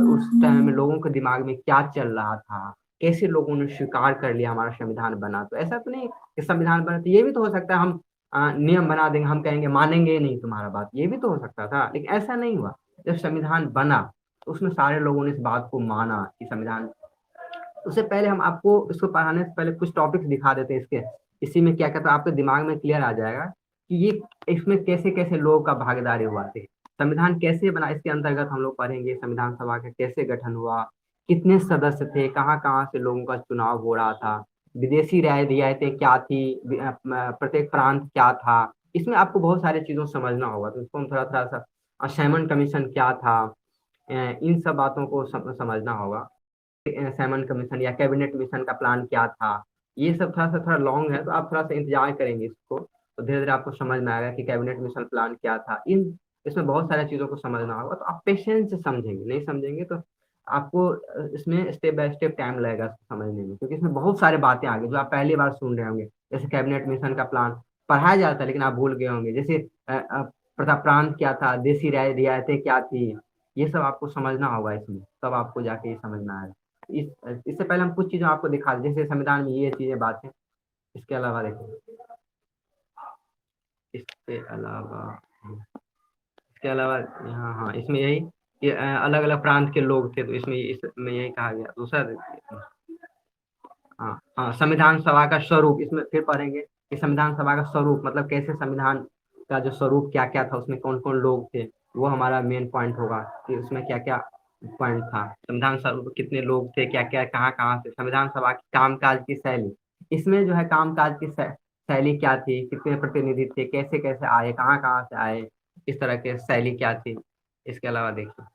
उस टाइम में लोगों के दिमाग में क्या चल रहा था, कैसे लोगों ने स्वीकार कर लिया हमारा संविधान बना। तो ऐसा तो नहीं कि संविधान बना, तो ये भी तो हो सकता है हम नियम बना देंगे, हम कहेंगे मानेंगे ही नहीं तुम्हारा बात, ये भी तो हो सकता था, लेकिन ऐसा नहीं हुआ। जब संविधान बना तो उसमें सारे लोगों ने इस बात को माना कि संविधान, उससे पहले हम आपको इसको पढ़ाने से पहले कुछ टॉपिक्स दिखा देते हैं इसके, इसी में क्या कहता है आपके दिमाग में क्लियर आ जाएगा कि ये इसमें कैसे कैसे लोगों का भागीदारी हुआ थे, संविधान कैसे बना। इसके अंतर्गत हम लोग पढ़ेंगे संविधान सभा का कैसे गठन हुआ, कितने सदस्य थे, कहाँ कहाँ से लोगों का चुनाव हो रहा था, विदेशी रियायतें क्या थी, प्रत्येक प्रांत क्या था। इसमें आपको बहुत सारी चीजों को समझना होगा, तो इसको हम थोड़ा थोड़ा सा, सैमन कमीशन क्या था, इन सब बातों को समझना होगा। सैमन कमीशन या कैबिनेट मिशन का प्लान क्या था, ये सब थोड़ा लॉन्ग है, तो आप थोड़ा सा इंतजार करेंगे इसको, तो धीरे धीरे आपको समझ में आएगा कि कैबिनेट मिशन प्लान क्या था। इन इसमें बहुत सारी चीजों को समझना होगा, तो आप पेशेंस से समझेंगे, नहीं समझेंगे तो आपको इसमें स्टेप बाय स्टेप टाइम लगेगा इसको समझने में, क्योंकि इसमें बहुत सारे बातें आ गई जो आप पहली बार सुन रहे होंगे। जैसे कैबिनेट मिशन का प्लान पढ़ाया जाता है लेकिन आप भूल गए होंगे, जैसे प्रताप प्रांत क्या था, देसी रियायतें क्या थी, ये सब आपको समझना होगा इसमें, तब आपको जाके ये समझ में आएगा। इस इससे पहले हम कुछ चीजों आपको दिखा दें, जैसे संविधान में ये चीजें बातें, इसके अलावा देखिए, इसके अलावा इसके अलावा यहाँ, हाँ इसमें यही कि अलग अलग प्रांत के लोग थे, तो इसमें यही कहा गया। दूसरा देखिए, हाँ हाँ, संविधान सभा का स्वरूप, इसमें फिर पढ़ेंगे कि संविधान सभा का स्वरूप मतलब कैसे संविधान का जो स्वरूप क्या क्या था, उसमें कौन कौन लोग थे, वो हमारा मेन पॉइंट होगा कि उसमें क्या क्या पॉइंट था, संविधान सभा में कितने लोग थे, क्या क्या कहाँ कहाँ से, संविधान सभा की कामकाज की शैली, इसमें जो है कामकाज की शैली क्या थी, कितने प्रतिनिधि थे, कैसे कैसे आए, कहाँ कहाँ से आए, इस तरह की शैली क्या थी। इसके अलावा देखिए,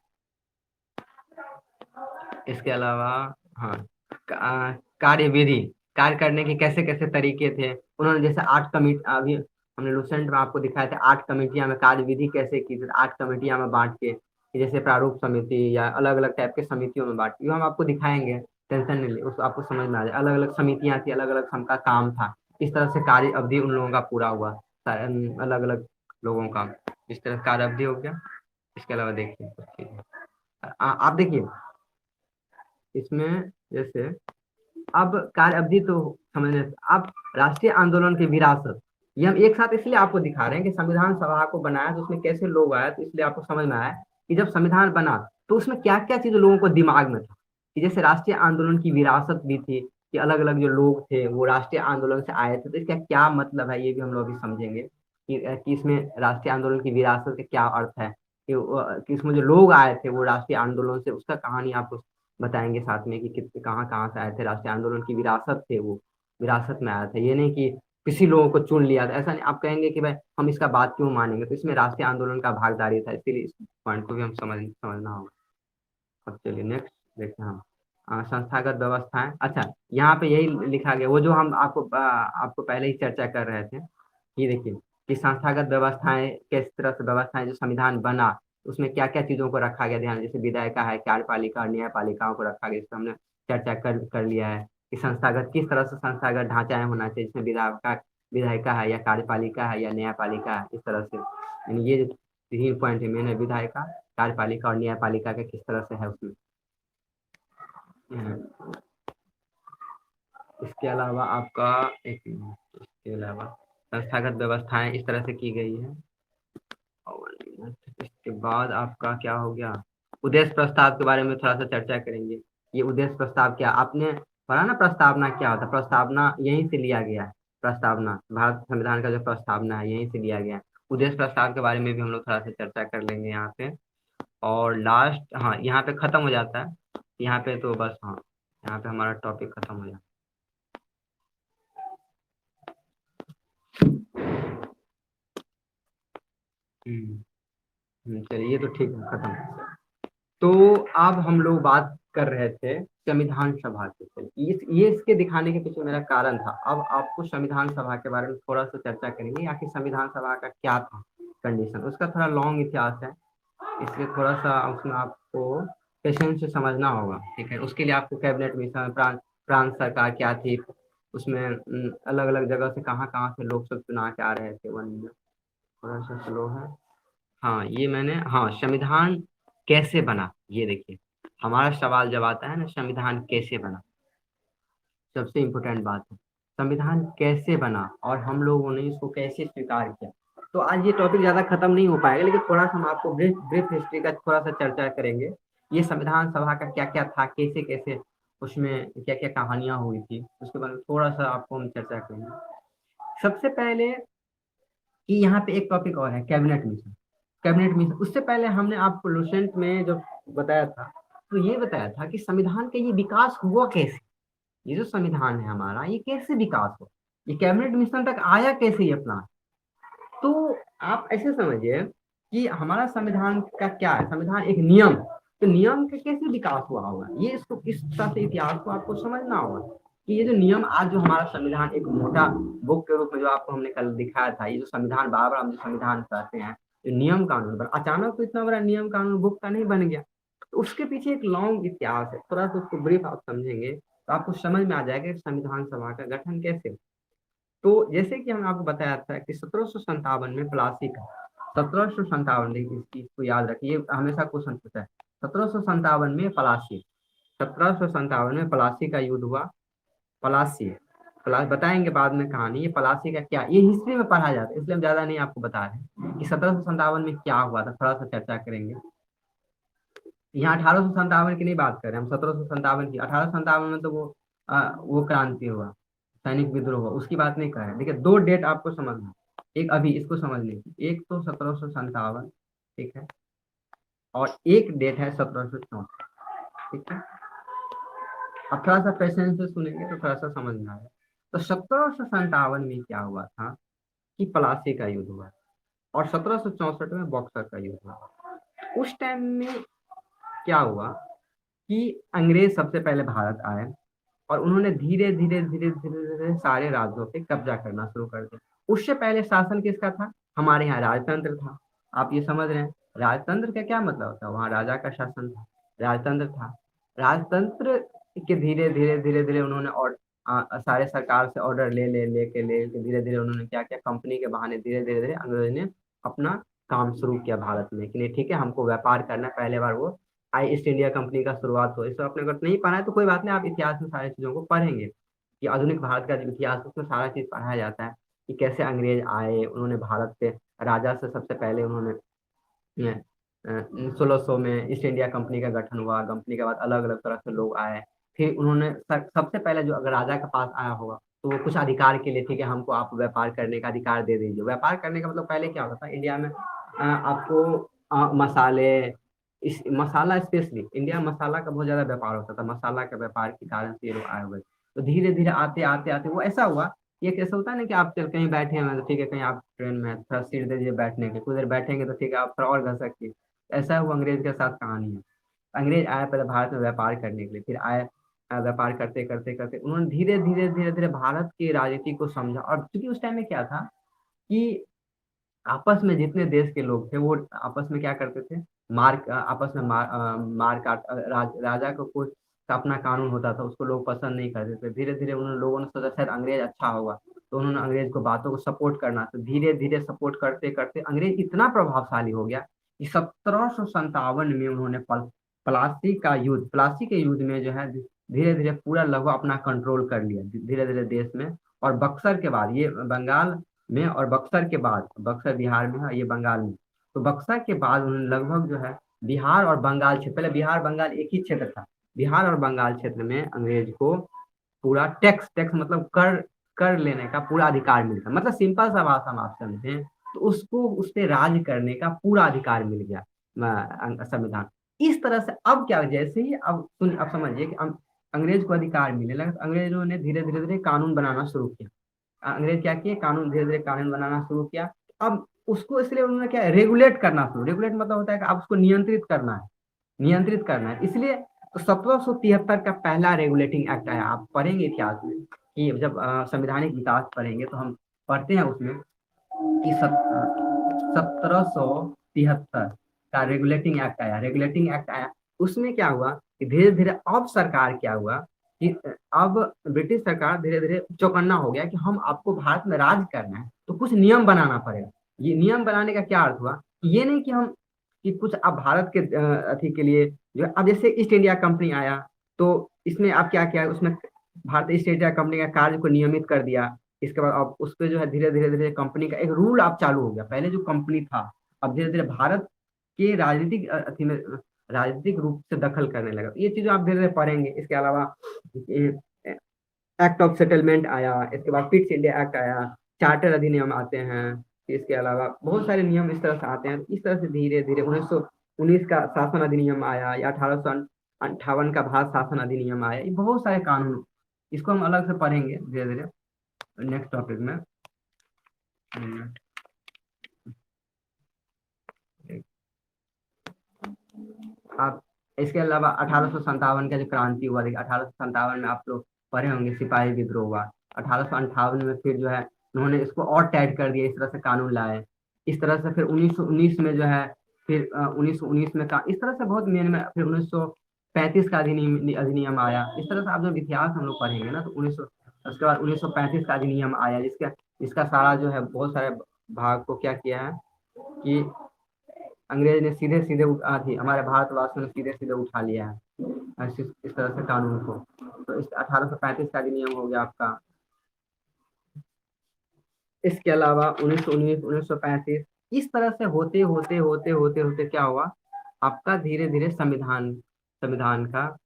इसके अलावा हाँ, कार्यविधि, कार्य करने के कैसे कैसे तरीके थे, उन्होंने जैसे 8 कमिटी, अभी हमने लुसेंट में आपको दिखाया था 8 कमेटियां में कार्यविधि कैसे की थी, 8 कमेटियां में बांट के, कि जैसे प्रारूप समिति या अलग अलग टाइप के समितियों में बांट के, हम आपको दिखाएंगे, टेंशन नहीं ले, उसको आपको समझ में आ जाए। अलग अलग समितियां थी, अलग अलग सबका काम था, इस तरह से कार्य अवधि उन लोगों का पूरा हुआ, अलग अलग लोगों का, इस तरह कार्य अवधि हो गया। इसके अलावा देखिए कुछ चीजें, आप देखिए इसमें, जैसे अब कार्य अवधि तो समझने, अब राष्ट्रीय आंदोलन की विरासत, ये हम एक साथ इसलिए आपको दिखा रहे हैं कि संविधान सभा को बनाया तो उसमें कैसे लोग आए, तो इसलिए आपको समझ में आया कि जब संविधान बना तो उसमें क्या क्या चीज लोगों को दिमाग में था, कि जैसे राष्ट्रीय आंदोलन की विरासत भी थी, कि अलग अलग जो लोग थे वो राष्ट्रीय आंदोलन से आए थे, तो इसका क्या मतलब है ये भी हम लोग अभी समझेंगे कि इसमें राष्ट्रीय आंदोलन की विरासत का क्या अर्थ है, कि इसमें जो लोग आए थे वो राष्ट्रीय आंदोलन से, उसका कहानी आपको बताएंगे साथ में कि कितने कहाँ कहाँ से आए थे, राष्ट्रीय आंदोलन की विरासत थे, वो विरासत में आया था, ये नहीं कि किसी लोगों को चुन लिया था, ऐसा नहीं। आप कहेंगे कि भाई हम इसका बात क्यों मानेंगे, तो इसमें राष्ट्रीय आंदोलन का भागीदारी था, इसीलिए इस पॉइंट को भी हम समझना होगा। अब चलिए नेक्स्ट देखते हैं हम, संस्थागत व्यवस्थाएं। अच्छा, यहाँ पे यही लिखा गया, वो जो हम आपको पहले ही चर्चा कर रहे थे, ये देखिए कि संस्थागत व्यवस्थाएं किस तरह से, व्यवस्थाएं जो संविधान बना उसमें क्या क्या चीजों को रखा गया ध्यान, जैसे विधायिका है, कार्यपालिका और न्यायपालिकाओं को रखा गया, जिसको हमने चर्चा कर लिया है कि संस्थागत किस तरह से संस्थागत ढांचा होना चाहिए, जिसमें विधायिका है या कार्यपालिका है या न्यायपालिका है, इस तरह से, यानी ये जो 3 पॉइंट है मैंने, विधायिका, कार्यपालिका और न्यायपालिका का किस तरह से है उसमें। इसके अलावा आपका एक मिनट, इसके अलावा संस्थागत व्यवस्थाएं इस तरह से की गई है, और इसके बाद आपका क्या हो गया, उद्देश्य प्रस्ताव के बारे में थोड़ा सा चर्चा करेंगे। ये उद्देश्य प्रस्ताव क्या, आपने पढ़ा ना प्रस्तावना क्या होता है? प्रस्तावना यहीं से लिया गया है। प्रस्तावना भारत संविधान का जो प्रस्तावना है यहीं से लिया गया है। उद्देश्य प्रस्ताव के बारे में भी हम लोग थोड़ा सा चर्चा कर लेंगे यहाँ पे। और लास्ट, हाँ, यहाँ पे खत्म हो जाता है। यहाँ पे तो बस, हाँ, यहाँ पे हमारा टॉपिक खत्म हो जाता है। चलिए, ये तो ठीक है, खत्म। तो अब हम लोग बात कर रहे थे संविधान सभा के। चलिए, ये इसके दिखाने के पीछे मेरा कारण था। अब आपको संविधान सभा के बारे में थोड़ा सा चर्चा करेंगे, आखिर संविधान सभा का क्या था कंडीशन, उसका थोड़ा लॉन्ग इतिहास है। इसलिए थोड़ा सा उसमें आपको पेशेंस से समझना होगा, ठीक है। उसके लिए आपको कैबिनेट मिशन, प्रांत सरकार क्या थी, उसमें अलग अलग जगह से कहाँ कहाँ से लोग सब चुना के आ रहे थे। वन मिनट, थोड़ा सा स्लो है। हाँ, ये मैंने, हाँ, संविधान कैसे बना, ये देखिए। हमारा सवाल जब आता है ना, संविधान कैसे बना, सबसे इम्पोर्टेंट बात है संविधान कैसे बना और हम लोगों ने इसको कैसे स्वीकार किया। तो आज ये टॉपिक ज्यादा खत्म नहीं हो पाएगा, लेकिन थोड़ा सा हम आपको ब्रीफ ब्रीफ हिस्ट्री का थोड़ा सा चर्चा करेंगे। ये संविधान सभा का क्या क्या था, कैसे कैसे उसमें क्या क्या कहानियां हुई थी, उसके बारे में थोड़ा सा आपको हम चर्चा करेंगे। सबसे पहले कि यहाँ पे एक टॉपिक और है, कैबिनेट मिशन। कैबिनेट मिशन, उससे पहले हमने आपको लुसेंट में जब बताया था, तो ये बताया था कि संविधान का ये विकास हुआ कैसे। ये जो संविधान है हमारा, ये कैसे विकास हुआ, ये कैबिनेट मिशन तक आया कैसे ये अपना। तो आप ऐसे समझिए कि हमारा संविधान का क्या है, संविधान एक नियम, तो नियम का कैसे विकास हुआ होगा, ये इसको इस तरह से इतिहास को आपको समझना होगा कि ये जो नियम, आज जो हमारा संविधान एक मोटा बुक के रूप में जो आपको हमने कल दिखाया था, ये जो संविधान बार बार हम जो संविधान कहते हैं, जो नियम कानून बना, अचानक तो इतना बड़ा नियम कानून बुक का नहीं बन गया। तो उसके पीछे एक लॉन्ग इतिहास है, थोड़ा सा उसको ब्रीफ आप समझेंगे तो आपको समझ में आ जाएगा कि संविधान सभा का गठन कैसे। तो जैसे कि हमने आपको बताया था कि 1757 में प्लासी का, 1757, इस चीज को याद रखिए, हमेशा क्वेश्चन पूछा है। 1757 में प्लासी, 1757 में प्लासी का युद्ध हुआ। प्लासी, बताएंगे बाद में कहानी, ये प्लासी का क्या, ये हिस्ट्री में पढ़ा जाता है, इसलिए हम ज्यादा नहीं आपको बता रहे हैं कि 1757 में क्या हुआ था, थोड़ा सा चर्चा करेंगे। यहाँ 1857 की नहीं बात कर रहे हैं हम, 1757 की। 1857 में तो वो क्रांति हुआ, सैनिक विद्रोह हुआ, उसकी बात नहीं कर रहे हैं। देखिए, दो डेट आपको समझना, एक अभी इसको समझने की, एक तो 1757, ठीक है, और एक डेट है 1764, ठीक है। अब थोड़ा सा पेशेंस से सुनेंगे तो थोड़ा सा समझ में आएगा। तो 1757 में क्या हुआ था कि प्लासी का युद्ध हुआ, और 1764 में बक्सर का युद्ध हुआ। उस टाइम में क्या हुआ कि अंग्रेज सबसे पहले भारत आए, और उन्होंने धीरे धीरे धीरे धीरे धीरे सारे राज्यों पे कब्जा करना शुरू कर दिया। उससे पहले शासन किसका था? हमारे यहाँ राजतंत्र था। आप ये समझ रहे हैं, राजतंत्र का क्या मतलब होता है? वहाँ राजा का शासन था, राजतंत्र था। राजतंत्र के धीरे धीरे धीरे धीरे उन्होंने, और सारे सरकार से ऑर्डर ले धीरे धीरे उन्होंने क्या किया, कंपनी के बहाने धीरे धीरे धीरे अंग्रेज ने अपना काम शुरू किया भारत में कि नहीं, ठीक है, हमको व्यापार करना है। पहले बार वो आई ईस्ट इंडिया कंपनी का शुरुआत हो। इसको अपने अगर नहीं पढ़ा है तो कोई बात नहीं, आप इतिहास में सारी चीजों को पढ़ेंगे कि आधुनिक भारत का जो इतिहास है, उसमें सारा चीज पढ़ाया जाता है कि कैसे अंग्रेज आए, उन्होंने भारत पे राजा से सबसे पहले उन्होंने 1600 में ईस्ट इंडिया कंपनी का गठन हुआ। कंपनी के बाद अलग अलग तरह से लोग आए। फिर उन्होंने सबसे पहले जो अगर राजा के पास आया होगा तो वो कुछ अधिकार के लिए, ठीक है, हमको आप व्यापार करने का अधिकार दे दीजिए। व्यापार करने का मतलब पहले क्या होता था इंडिया में, आपको मसाले, इस मसाला स्पेशली इंडिया में मसाला का बहुत ज्यादा व्यापार होता था। मसाला के व्यापार के कारण से ये लोग आए हुए। तो धीरे धीरे आते आते आते वो ऐसा हुआ, ये कैसे होता है ना कि आप चल कहीं बैठे हैं तो ठीक है, कहीं आप ट्रेन में हैं, थोड़ा सीट दे दीजिए बैठने के, कुछ देर बैठेंगे तो ठीक है, आप थोड़ा और घसक। ऐसा वो अंग्रेज के साथ कहानी है। अंग्रेज आए पहले भारत में व्यापार करने के लिए, फिर आए व्यापार करते करते करते उन्होंने धीरे धीरे धीरे धीरे भारत की राजनीति को समझा। और क्योंकि उस टाइम में क्या था कि आपस में जितने देश के लोग थे वो आपस में क्या करते थे, आपस में मार काट, राजा को कुछ अपना कानून होता था, उसको लोग पसंद नहीं करते थे। धीरे धीरे उन्होंने, लोगों ने सोचा शायद अंग्रेज अच्छा होगा, तो उन्होंने अंग्रेज को बातों को सपोर्ट करना, तो धीरे धीरे सपोर्ट करते करते अंग्रेज इतना प्रभावशाली हो गया कि 1757 में उन्होंने प्लासी के युद्ध में जो है धीरे धीरे पूरा लगभग अपना कंट्रोल कर लिया धीरे धीरे देश में। और बक्सर के बाद ये बंगाल में, और बक्सर के बाद, बक्सर बिहार में है, ये बंगाल में। तो बक्सर के बाद उन्होंने लगभग जो है बिहार और बंगाल क्षेत्र, पहले बिहार बंगाल एक ही क्षेत्र था, बिहार और बंगाल क्षेत्र में अंग्रेज को पूरा टैक्स टैक्स मतलब कर कर लेने का पूरा अधिकार मिलता है। मतलब सिंपल सा भाषा में आप समझें तो उसको उस पे राज करने का पूरा अधिकार मिल गया संविधान। इस तरह से अब क्या, जैसे ही अब समझिए कि अंग्रेज को अधिकार मिलने लगा तो अंग्रेजों ने धीरे धीरे धीरे कानून बनाना शुरू किया। अंग्रेज क्या किए, कानून धीरे धीरे कानून बनाना शुरू किया। अब उसको इसलिए उन्होंने क्या रेगुलेट करना शुरू, रेगुलेट मतलब होता है कि आप उसको नियंत्रित करना है, नियंत्रित करना है। इसलिए तो 1773 का पहला रेगुलेटिंग एक्ट आया। आप पढ़ेंगे इतिहास में कि जब संवैधानिक विकास पढ़ेंगे तो हम पढ़ते हैं उसमें कि 1773 का रेगुलेटिंग एक्ट आया, रेगुलेटिंग एक्ट आया। उसमें क्या हुआ कि धीरे धीरे अब सरकार क्या हुआ कि अब ब्रिटिश सरकार धीरे धीरे चौकन्ना हो गया कि हम आपको भारत में राज करना है तो कुछ नियम बनाना पड़ेगा। ये नियम बनाने का क्या अर्थ हुआ, ये नहीं कि हम कि कुछ अब भारत के अथी के लिए जो अब जैसे ईस्ट इंडिया कंपनी आया तो इसमें अब क्या किया, उसमें भारतीय ईस्ट इंडिया कंपनी का कार्य को नियमित कर दिया। इसके बाद अब उस पर जो है धीरे धीरे धीरे कंपनी का एक रूल अब चालू हो गया। पहले जो कंपनी था अब धीरे धीरे भारत के राजनीतिक अथी में राजनीतिक रूप से दखल करने लगा। ये चीजें आप धीरे धीरे पढ़ेंगे। इसके अलावा एक्ट ऑफ सेटलमेंट आया, इसके बाद फिट्स इंडिया एक्ट आया, चार्टर अधिनियम आते हैं। इसके अलावा बहुत सारे नियम इस तरह से आते हैं। इस तरह से धीरे धीरे 1919 का शासन अधिनियम आया या 1858 का भारत शासन अधिनियम आया। ये बहुत सारे कानून, इसको हम अलग से पढ़ेंगे धीरे धीरे नेक्स्ट टॉपिक में। आप इसके अलावा 1857 का जो क्रांति हुआ, देखिए 1857 में आप लोग पढ़े होंगे सिपाही विद्रोह हुआ। 1858 में फिर जो है उन्होंने इसको और टाइट कर दिया, इस तरह से कानून लाए। इस तरह से फिर 1919 में जो है फिर 1919 में का इस तरह से बहुत मेन में फिर 1935 का अधिनियम आया। इस तरह से आप जब इतिहास हम लोग पढ़ेंगे ना तो 1900 उसके बाद 1935 का अधिनियम आया जिसका इसका सारा जो है बहुत सारे भाग को क्या किया है कि अंग्रेज ने सीधे सीधे थी हमारे भारतवासियों ने सीधे सीधे उठा लिया है इस तरह से कानून को। तो इस 1835 का अधिनियम हो गया आपका। इसके अलावा 1919 1935 इस तरह से होते होते होते होते होते क्या हुआ आपका धीरे धीरे संविधान संविधान का।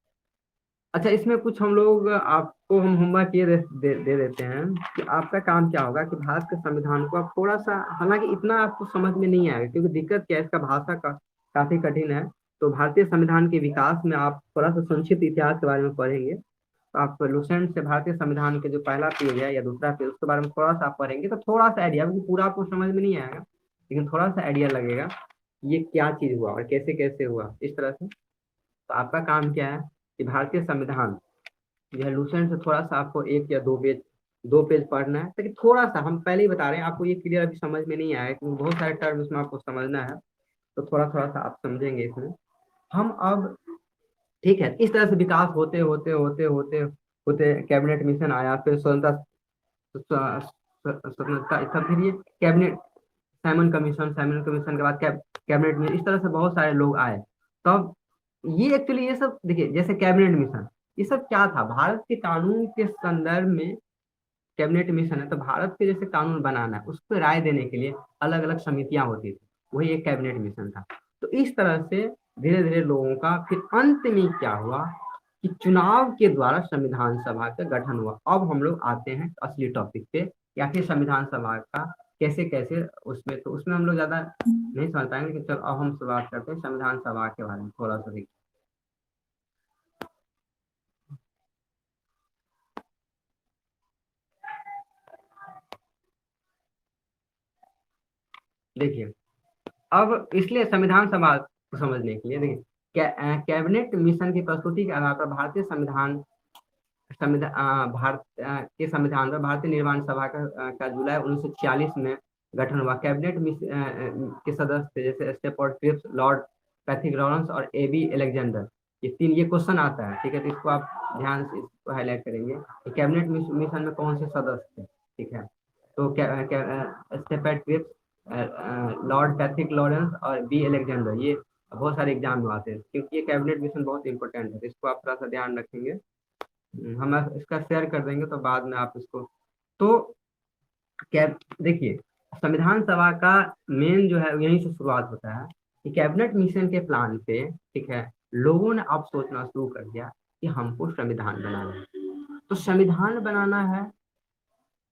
अच्छा, इसमें कुछ हम लोग आपको हम होमवर्क ये दे देते हैं कि आपका काम क्या होगा कि भारत के संविधान को आप थोड़ा सा, हालांकि इतना आपको समझ में नहीं आएगा क्योंकि दिक्कत क्या है इसका भाषा का काफी कठिन है। तो भारतीय संविधान के विकास में आप थोड़ा सा संक्षिप्त इतिहास के बारे में पढ़ेंगे तो आप लुसेंट से भारतीय संविधान के जो पहला पेज है या दूसरा पेज उसके बारे में थोड़ा सा आप पढ़ेंगे तो थोड़ा सा आइडिया, क्योंकि पूरा आपको समझ में नहीं आएगा लेकिन थोड़ा सा आइडिया लगेगा ये क्या चीज हुआ और कैसे कैसे हुआ इस तरह से। तो आपका काम क्या है कि भारतीय संविधान जो है लूसेंट से थोड़ा सा आपको एक या दो पेज पढ़ना है ताकि थोड़ा सा, हम पहले ही बता रहे हैं आपको ये क्लियर अभी समझ में नहीं आया क्योंकि बहुत सारे टर्म इसमें आपको समझना है। तो थोड़ा थोड़ा सा आप समझेंगे इसमें। हम अब ठीक है, इस तरह से विकास होते होते होते होते होते कैबिनेट मिशन आया, फिर स्वतंत्रता सब, फिर ये कैबिनेट साइमन कमीशन के बाद कैबिनेट मिशन, इस तरह से बहुत सारे लोग आए। तब ये एक्चुअली ये सब देखिए जैसे कैबिनेट मिशन ये सब क्या था, भारत के कानून के संदर्भ में कैबिनेट मिशन है। तो भारत के जैसे कानून बनाना है उस पर राय देने के लिए अलग अलग समितियां होती थी, वही एक कैबिनेट मिशन था। तो इस तरह से धीरे धीरे लोगों का फिर अंत में क्या हुआ कि चुनाव के द्वारा संविधान सभा का गठन हुआ। अब हम लोग आते हैं असली टॉपिक पे या फिर संविधान सभा का कैसे कैसे उसमें, तो उसमें हम लोग ज्यादा नहीं समझ पाएंगे लेकिन चलो अब हम शुरुआत करते हैं संविधान सभा के बारे में थोड़ा सा। देखिए अब इसलिए संविधान सभा को समझने के लिए देखिए कैबिनेट मिशन की प्रस्तुति के आधार पर भारतीय संविधान भारत के संविधान पर भारतीय निर्माण सभा का जुलाई 1946 में गठन हुआ। कैबिनेट के सदस्य जैसे Stafford Cripps, Lord Pethick Lawrence और एबी अलेक्जेंडर, ये क्वेश्चन आता है ठीक है, तो इसको आप ध्यान से इसको हाईलाइट करेंगे कि कैबिनेट मिशन में कौन से सदस्य थे। ठीक है, तो Stafford Cripps, Lord Pethick Lawrence और बी अलेक्जेंडर, ये बहुत सारे एग्जाम में आते हैं क्योंकि ये कैबिनेट मिशन बहुत इंपॉर्टेंट है, तो इसको आप थोड़ा सा ध्यान रखेंगे। हम इसका शेयर कर देंगे तो बाद में आप इसको, तो क्या देखिए संविधान सभा का मेन जो है यहीं से शुरुआत होता है कि कैबिनेट मिशन के प्लान पे ठीक है लोगों ने अब सोचना शुरू कर दिया कि हमको संविधान बनाना है। तो संविधान बनाना है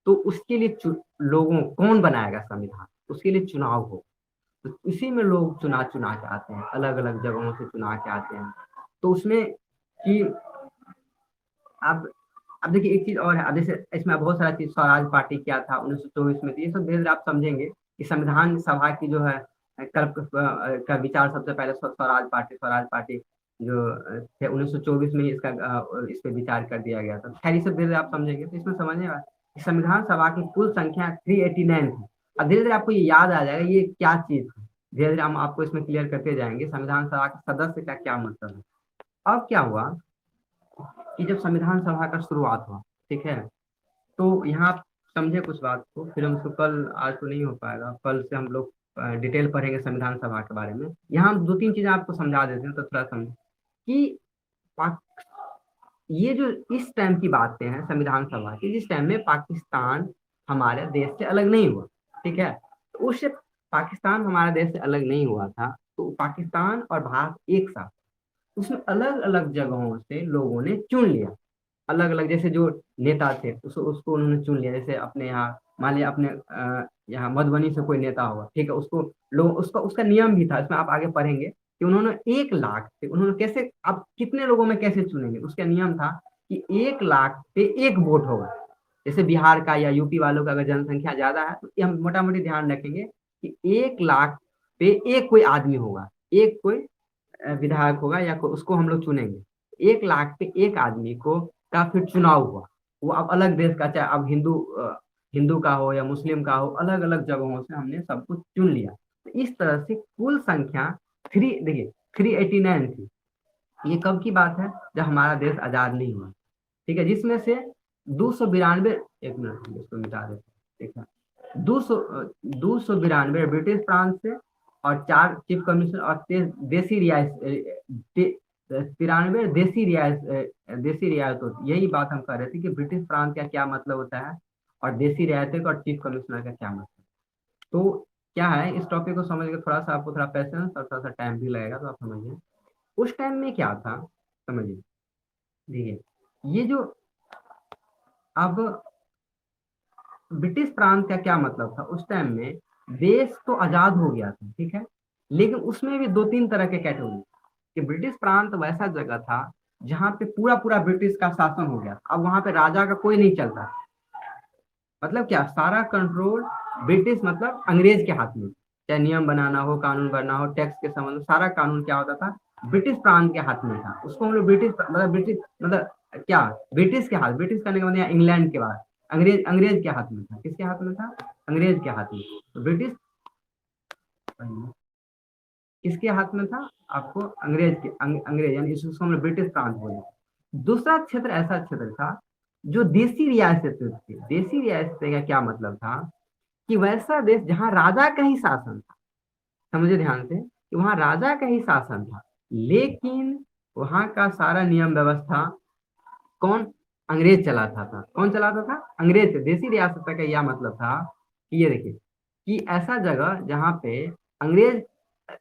तो उसके लिए लोगों कौन बनाएगा संविधान, उसके लिए चुनाव हो। तो इसी में लोग चुना चुना के आते हैं, अलग अलग जगहों से चुना के आते हैं। तो उसमें कि अब देखिए एक चीज और है। अब जैसे इसमें बहुत सारा चीज, स्वराज पार्टी क्या था 1924 में, तो ये सब धीरे धीरे आप समझेंगे कि संविधान सभा की जो है का विचार सबसे पहले स्वराज पार्टी जो थे 1924 में ही इसका इस पे विचार कर दिया गया था। खैर ये सब धीरे धीरे आप समझेंगे। तो इसमें समझने कि संविधान सभा की कुल संख्या 389 थी। अब धीरे धीरे आपको ये याद आ जाएगा ये क्या चीज है। धीरे धीरे हम आपको इसमें क्लियर करते जाएंगे संविधान सभा के सदस्य का क्या मतलब है। अब क्या हुआ कि जब संविधान सभा का शुरुआत हुआ, ठीक है, तो यहाँ आप समझे कुछ बात को, फिर हम उसको कल, आज तो नहीं हो पाएगा, कल से हम लोग डिटेल पढ़ेंगे संविधान सभा के बारे में। यहाँ हम दो तीन चीजें आपको समझा देते हैं तो थोड़ा समझे कि ये जो इस टाइम की बातें हैं संविधान सभा की, जिस टाइम में पाकिस्तान हमारे देश से अलग नहीं हुआ, ठीक है, तो उस पाकिस्तान हमारे देश से अलग नहीं हुआ था, तो पाकिस्तान और भारत एक साथ, उसमें अलग अलग जगहों से लोगों ने चुन लिया। अलग अलग जैसे जो नेता थे उसको उन्होंने चुन लिया। जैसे अपने यहाँ मान लिया अपने यहाँ मधुबनी से कोई नेता होगा, ठीक है, उसको लोग उसका उसका नियम भी था, इसमें आप आगे पढ़ेंगे कि उन्होंने 1 लाख पे, उन्होंने कैसे, अब कितने लोगों में कैसे चुनेंगे, उसका नियम था कि 1 लाख पे एक वोट होगा। जैसे बिहार का या यूपी वालों का अगर जनसंख्या ज्यादा है तो ये हम मोटा मोटी ध्यान रखेंगे कि 1 लाख पे एक कोई आदमी होगा, एक कोई विधायक होगा या उसको हम लोग चुनेंगे। 1 लाख पे एक आदमी को का फिर चुनाव हुआ। वो अब अलग देश का, चाहे अब हिंदू का हो या मुस्लिम का हो, अलग अलग जगहों से हमने सब कुछ चुन लिया। तो इस तरह से कुल संख्या देखिए 389 थी। ये कब की बात है, जब हमारा देश आजाद नहीं हुआ, ठीक है, जिसमें से 292, एक मिनट इसको मिटा देते, ठीक है, 292 ब्रिटिश प्रांत से, और 4 चीफ कमिश्नर, और देसी रियायत 93 देसी रियायत होती। यही बात हम कर रहे थे कि ब्रिटिश प्रांत का क्या मतलब होता है और देसी रियायतें और चीफ कमिश्नर का क्या मतलब। तो क्या है, इस टॉपिक को समझ के थोड़ा सा आपको थोड़ा पेशेंस और थोड़ा सा टाइम भी लगेगा, तो आप समझिए उस टाइम में क्या था। समझिए, देखिए ये जो अब ब्रिटिश प्रांत का क्या मतलब था उस टाइम में, देश तो आजाद हो गया था, ठीक है, लेकिन उसमें भी दो तीन तरह के कैटेगरी, कि ब्रिटिश प्रांत वैसा जगह था जहां पे पूरा पूरा ब्रिटिश का शासन हो गया। अब वहां पे राजा का कोई नहीं चलता, मतलब क्या, सारा कंट्रोल ब्रिटिश मतलब अंग्रेज के हाथ में। चाहे नियम बनाना हो, कानून बनाना हो, टैक्स के संबंध, सारा कानून क्या होता था, ब्रिटिश प्रांत के हाथ में था। उसको हम लोग ब्रिटिश मतलब क्या, ब्रिटिश के हाथ, ब्रिटिश करने के मतलब इंग्लैंड के बाद अंग्रेज के हाथ में था। किसके हाथ में था, अंग्रेज के हाथ में। तो ब्रिटिश किसके हाथ में था, आपको अंग्रेज के, अंग्रेज यानी इसको हम ब्रिटिश प्रांत बोले। दूसरा क्षेत्र ऐसा क्षेत्र था जो देसी रियासतें थी। देसी रियासतें का क्या मतलब था, कि वैसा देश जहां राजा का ही शासन था, समझे ध्यान से, कि वहां राजा का ही शासन था, लेकिन वहां का सारा नियम व्यवस्था कौन, अंग्रेज चलाता था। कौन चलाता था, अंग्रेज। देसी रियासत का यह मतलब था कि ये देखिए कि ऐसा जगह जहां पे अंग्रेज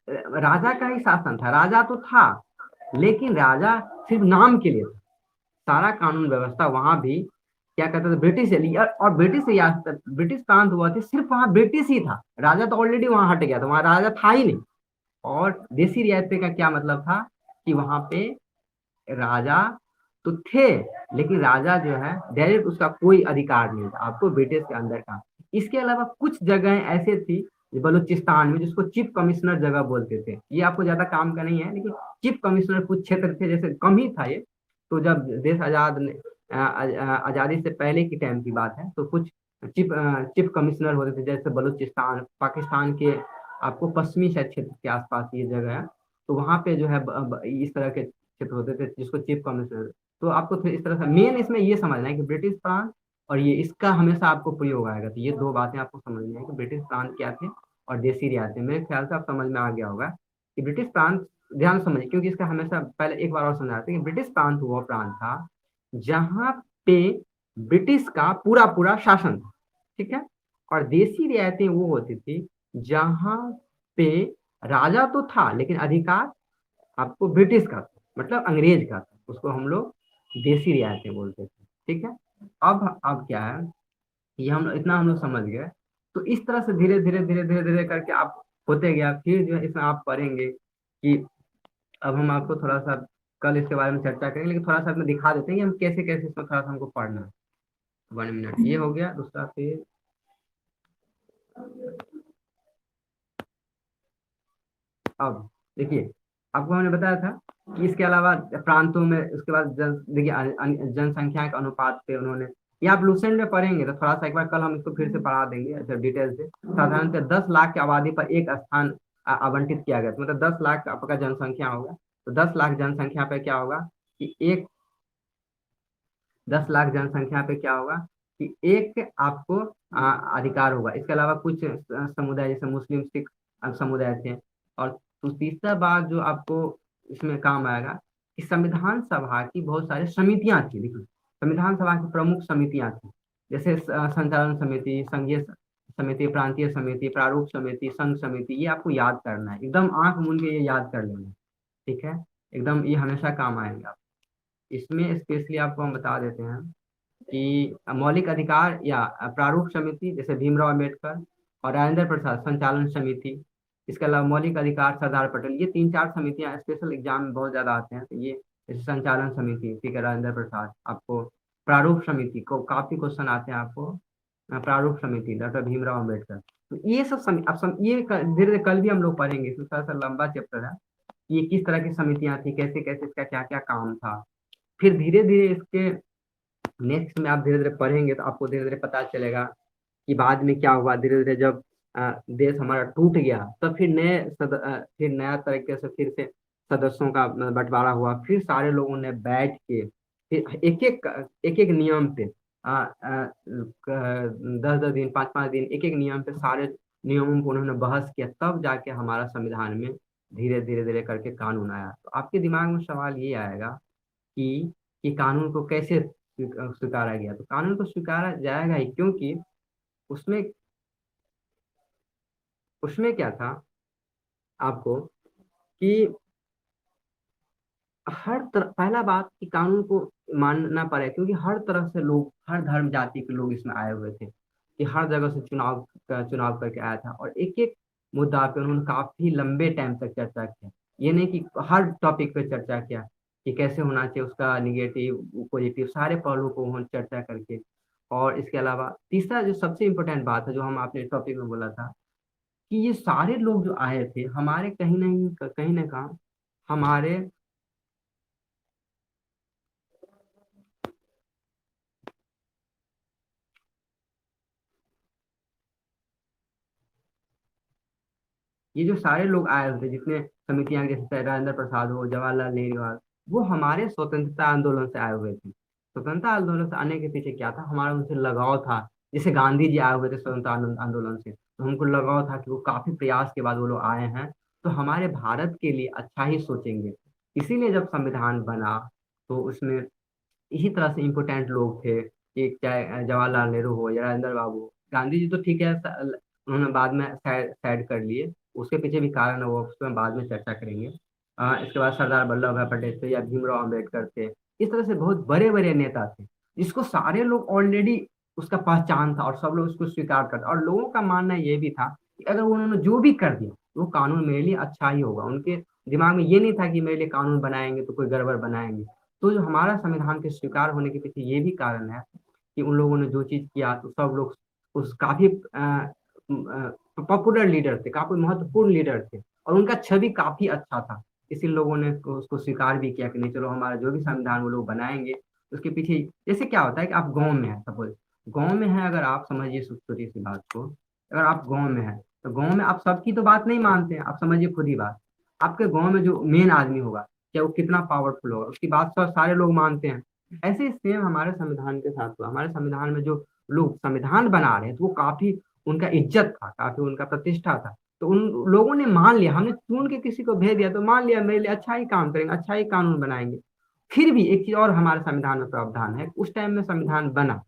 राजा का ही शासन था, राजा तो था लेकिन राजा सिर्फ नाम के लिए था। सारा कानून व्यवस्था वहां भी क्या कहते थे, ब्रिटिश है। और ब्रिटिश रियासत, ब्रिटिश प्रांत हुआ थी, सिर्फ वहां ब्रिटिश ही था, राजा तो ऑलरेडी वहां हट गया था, वहां राजा था ही नहीं। और देसी रियासत का क्या मतलब था, कि वहां पे राजा तो थे लेकिन राजा जो है डायरेक्ट उसका कोई अधिकार नहीं था आपको ब्रिटिश के अंदर का। इसके अलावा कुछ जगह ऐसे थी बलूचिस्तान में, जिसको चीफ कमिश्नर जगह बोलते थे। ये आपको ज्यादा काम का नहीं है, लेकिन चीफ कमिश्नर कुछ क्षेत्र थे, जैसे कम ही था ये। तो जब देश आजादी से पहले की टाइम की बात है, तो कुछ चीफ चीफ कमिश्नर होते थे, जैसे बलूचिस्तान, पाकिस्तान के आपको पश्चिमी शायद क्षेत्र के आसपास ये जगह है। तो वहां पे जो है इस तरह के क्षेत्र होते थे जिसको चीफ कमिश्नर। तो आपको फिर इस तरह से मेन इसमें ये समझना है कि ब्रिटिश प्रांत और ये, इसका हमेशा आपको प्रयोग आएगा। तो ये दो बातें आपको समझनी है कि ब्रिटिश प्रांत क्या थे और देसी रियासतें। मेरे ख्याल से आप समझ में आ गया होगा कि ब्रिटिश प्रांत, ध्यान समझिए क्योंकि इसका हमेशा, पहले एक बार और समझाते हैं कि ब्रिटिश प्रांत वो प्रांत था जहां पे ब्रिटिश का पूरा पूरा शासन था, ठीक है, और देसी रियायतें वो होती थी जहां पे राजा तो था लेकिन अधिकार आपको ब्रिटिश का था, मतलब अंग्रेज का था। उसको हम लोग देसी रियायतें बोलते थे, ठीक है। अब क्या है, ये हम लोग समझ गए। तो इस तरह से धीरे धीरे धीरे धीरे धीरे करके आप होते गया। फिर जो है इसमें आप पढ़ेंगे कि अब हम आपको थोड़ा सा कल इसके बारे में चर्चा करेंगे, लेकिन थोड़ा सा इसमें दिखा देते हैं कि हम कैसे कैसे इसमें थोड़ा सा हमको पढ़ना है। 1 मिनट ये हो गया। दूसरा फिर अब देखिए, आपको हमने बताया था कि इसके अलावा प्रांतों में, उसके बाद देखिए जनसंख्या के अनुपात पे उन्होंने, ये आप लुसेंट में पढ़ेंगे तो थोड़ा सा एक बार कल हम इसको फिर से पढ़ा देंगे अच्छा डिटेल से। साधारणतः 10 लाख की आबादी पर एक स्थान आवंटित किया गया, तो मतलब 10 लाख आपका जनसंख्या होगा। तो 10 लाख जनसंख्या पे क्या होगा कि एक 10 लाख जनसंख्या पे क्या होगा कि एक आपको अधिकार होगा। इसके अलावा कुछ समुदाय जैसे मुस्लिम सिख समुदाय थे। और तो तीसरा बात जो आपको इसमें काम आएगा कि संविधान सभा की बहुत सारी समितियां थी। देखिए, संविधान सभा की प्रमुख समितियां थी, जैसे संचालन समिति, संघीय समिति, प्रांतीय समिति, प्रारूप समिति, संघ समिति। ये आपको याद करना है, एकदम आंख मूंद के ये याद कर लेना है। ठीक है, एकदम ये हमेशा काम आएगा। इसमें स्पेशली आपको हम बता देते हैं कि मौलिक अधिकार या प्रारूप समिति जैसे भीमराव अम्बेडकर और राजेंद्र प्रसाद संचालन समिति। इसके अलावा मौलिक अधिकार सरदार पटेल। ये 3-4 समितियां स्पेशल एग्जाम में बहुत ज्यादा आते हैं। तो ये जैसे संचालन समिति, ठीक है, राजेंद्र प्रसाद। आपको प्रारूप समिति को काफी क्वेश्चन आते हैं आपको। प्रारूप समिति डॉक्टर भीमराव अम्बेडकर। तो ये सब अब ये धीरे धीरे कल भी हम लोग पढ़ेंगे, इसमें थोड़ा सा लंबा चैप्टर है। ये किस तरह की समितियां थी, कैसे कैसे इसका क्या क्या काम था। फिर धीरे धीरे इसके नेक्स्ट में आप धीरे धीरे पढ़ेंगे तो आपको धीरे धीरे पता चलेगा कि बाद में क्या हुआ। धीरे धीरे जब देश हमारा टूट गया तब फिर फिर नया तरीके से फिर से सदस्यों का बंटवारा हुआ। फिर सारे लोगों ने बैठ के फिर एक एक नियम पे 10-10 दिन, 5-5 दिन एक एक नियम पे सारे नियमों को उन्होंने बहस किया। तब जाके हमारा संविधान में धीरे धीरे धीरे करके कानून आया। तो आपके दिमाग में सवाल ये आएगा कि कानून को कैसे स्वीकारा गया। तो कानून को स्वीकारा जाएगा ही क्योंकि उसमें उसमें क्या था आपको कि हर तरह, पहला बात कि कानून को मानना पड़े क्योंकि हर तरह से लोग, हर धर्म जाति के लोग इसमें आए हुए थे कि हर जगह से चुनाव करके आया था। और एक एक मुद्दा पे उन्होंने काफी लंबे टाइम तक चर्चा किया। ये नहीं कि हर टॉपिक पे चर्चा किया कि कैसे होना चाहिए, उसका निगेटिव पॉजिटिव सारे पहलुओं को उन्होंने चर्चा करके। और इसके अलावा तीसरा जो सबसे इम्पोर्टेंट बात है जो हम अपने टॉपिक में बोला था कि ये सारे लोग जो आए थे हमारे कहीं ना कहीं हमारे ये जो सारे लोग आए होते, जितने समितियां जैसे राजेंद्र प्रसाद हो, जवाहरलाल नेहरू हो, वो हमारे स्वतंत्रता आंदोलन से आए हुए थे। स्वतंत्रता आंदोलन से आने के पीछे क्या था, हमारा उनसे लगाव था। जैसे गांधी जी आए हुए थे स्वतंत्रता आंदोलन से, तो हमको लगाव था कि वो काफी प्रयास के बाद वो लोग आए हैं, तो हमारे भारत के लिए अच्छा ही सोचेंगे। इसीलिए जब संविधान बना तो उसमें इसी तरह से इम्पोर्टेंट लोग थे कि चाहे जवाहरलाल नेहरू हो या राजेंद्र बाबू हो। गांधी जी तो ठीक है, उन्होंने बाद में साइड कर लिए। उसके पीछे भी कारण है, वो उस पर बाद में चर्चा करेंगे। इसके बाद सरदार वल्लभ भाई पटेल थे या भीमराव अम्बेडकर थे। इस तरह से बहुत बड़े बड़े नेता थे जिसको सारे लोग ऑलरेडी उसका पहचान था और सब लोग उसको स्वीकार करते। और लोगों का मानना ये भी था कि अगर उन्होंने जो भी कर दिया वो कानून मेरे लिए अच्छा ही होगा। उनके दिमाग में ये नहीं था कि मेरे लिए कानून बनाएंगे तो कोई गड़बड़ बनाएंगे। तो जो हमारा संविधान के स्वीकार होने के पीछे ये भी कारण है कि उन लोगों ने जो चीज किया तो सब लोग उस काफी पॉपुलर लीडर थे, काफी महत्वपूर्ण लीडर थे और उनका छवि काफी अच्छा था। इसी लोगों ने उसको स्वीकार भी किया कि नहीं चलो हमारा जो भी संविधान वो लोग बनाएंगे। उसके पीछे जैसे क्या होता है कि आप गाँव में है, सपोज गाँव में है, अगर आप समझिए छोटी सी बात को, अगर आप गाँव में है तो गाँव में आप सबकी तो बात नहीं मानते हैं। आप समझिए खुद ही बात, आपके गाँव में जो मेन आदमी होगा चाहे वो कितना पावरफुल होगा उसकी बात सब सारे लोग मानते हैं। ऐसे ही सेम हमारे संविधान के साथ हुआ। हमारे संविधान में जो लोग संविधान बना रहे हैं तो वो काफी उनका इज्जत था, काफी उनका प्रतिष्ठा था। तो उन लोगों ने मान लिया, हमने चुन के किसी को भेज दिया तो मान लिया मेरे लिए अच्छा ही काम करेंगे, अच्छा ही कानून बनाएंगे। फिर भी एक चीज और हमारे संविधान में प्रावधान है, उस टाइम में संविधान बना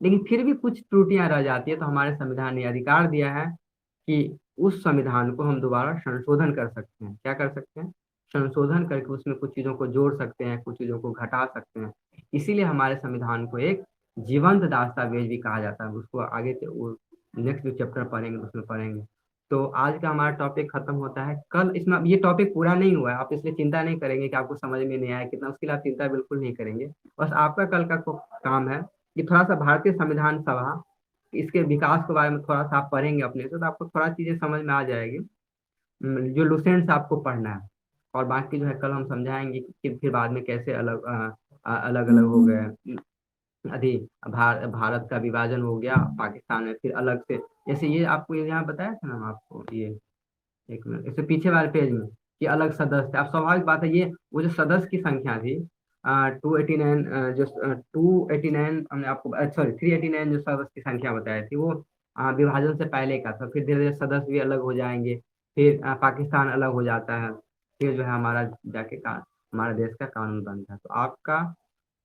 लेकिन फिर भी कुछ त्रुटियां रह जाती है, तो हमारे संविधान ने अधिकार दिया है कि उस संविधान को हम दोबारा संशोधन कर सकते हैं। क्या कर सकते हैं? संशोधन करके उसमें कुछ चीजों को जोड़ सकते हैं, कुछ चीजों को घटा सकते हैं। इसीलिए हमारे संविधान को एक जीवंत दस्तावेज भी कहा जाता है। उसको आगे वो नेक्स्ट जो चैप्टर पढ़ेंगे उसमें पढ़ेंगे। तो आज का हमारा टॉपिक खत्म होता है। कल इसमें ये टॉपिक पूरा नहीं हुआ है, आप इसलिए चिंता नहीं करेंगे कि आपको समझ में नहीं आया कितना, उसके लिए आप चिंता बिल्कुल नहीं करेंगे। बस आपका कल का काम है कि थोड़ा सा भारतीय संविधान सभा, इसके विकास के बारे में थोड़ा सा आप पढ़ेंगे अपने से, तो आपको थोड़ा चीजें समझ में आ जाएगी। जो लुसेंट्स आपको पढ़ना है, और बाकी जो है कल हम समझाएंगे कि फिर बाद में कैसे अलग अलग अलग हो गए। अभी भारत का विभाजन हो गया, पाकिस्तान में फिर अलग से, जैसे ये आपको ये यहाँ बताया था ना आपको, ये एक मिनट इससे पीछे वाले पेज में कि अलग सदस्य, अब स्वाभाविक बात है, ये वो जो सदस्य की संख्या थी 289, जो 289 हमने आपको, सॉरी 389 जो सदस्य की संख्या बताई थी, वो विभाजन से पहले का था। फिर धीरे धीरे सदस्य भी अलग हो जाएंगे, फिर पाकिस्तान अलग हो जाता है, फिर जो है हमारा जाके हमारे देश का कानून बनता है। तो आपका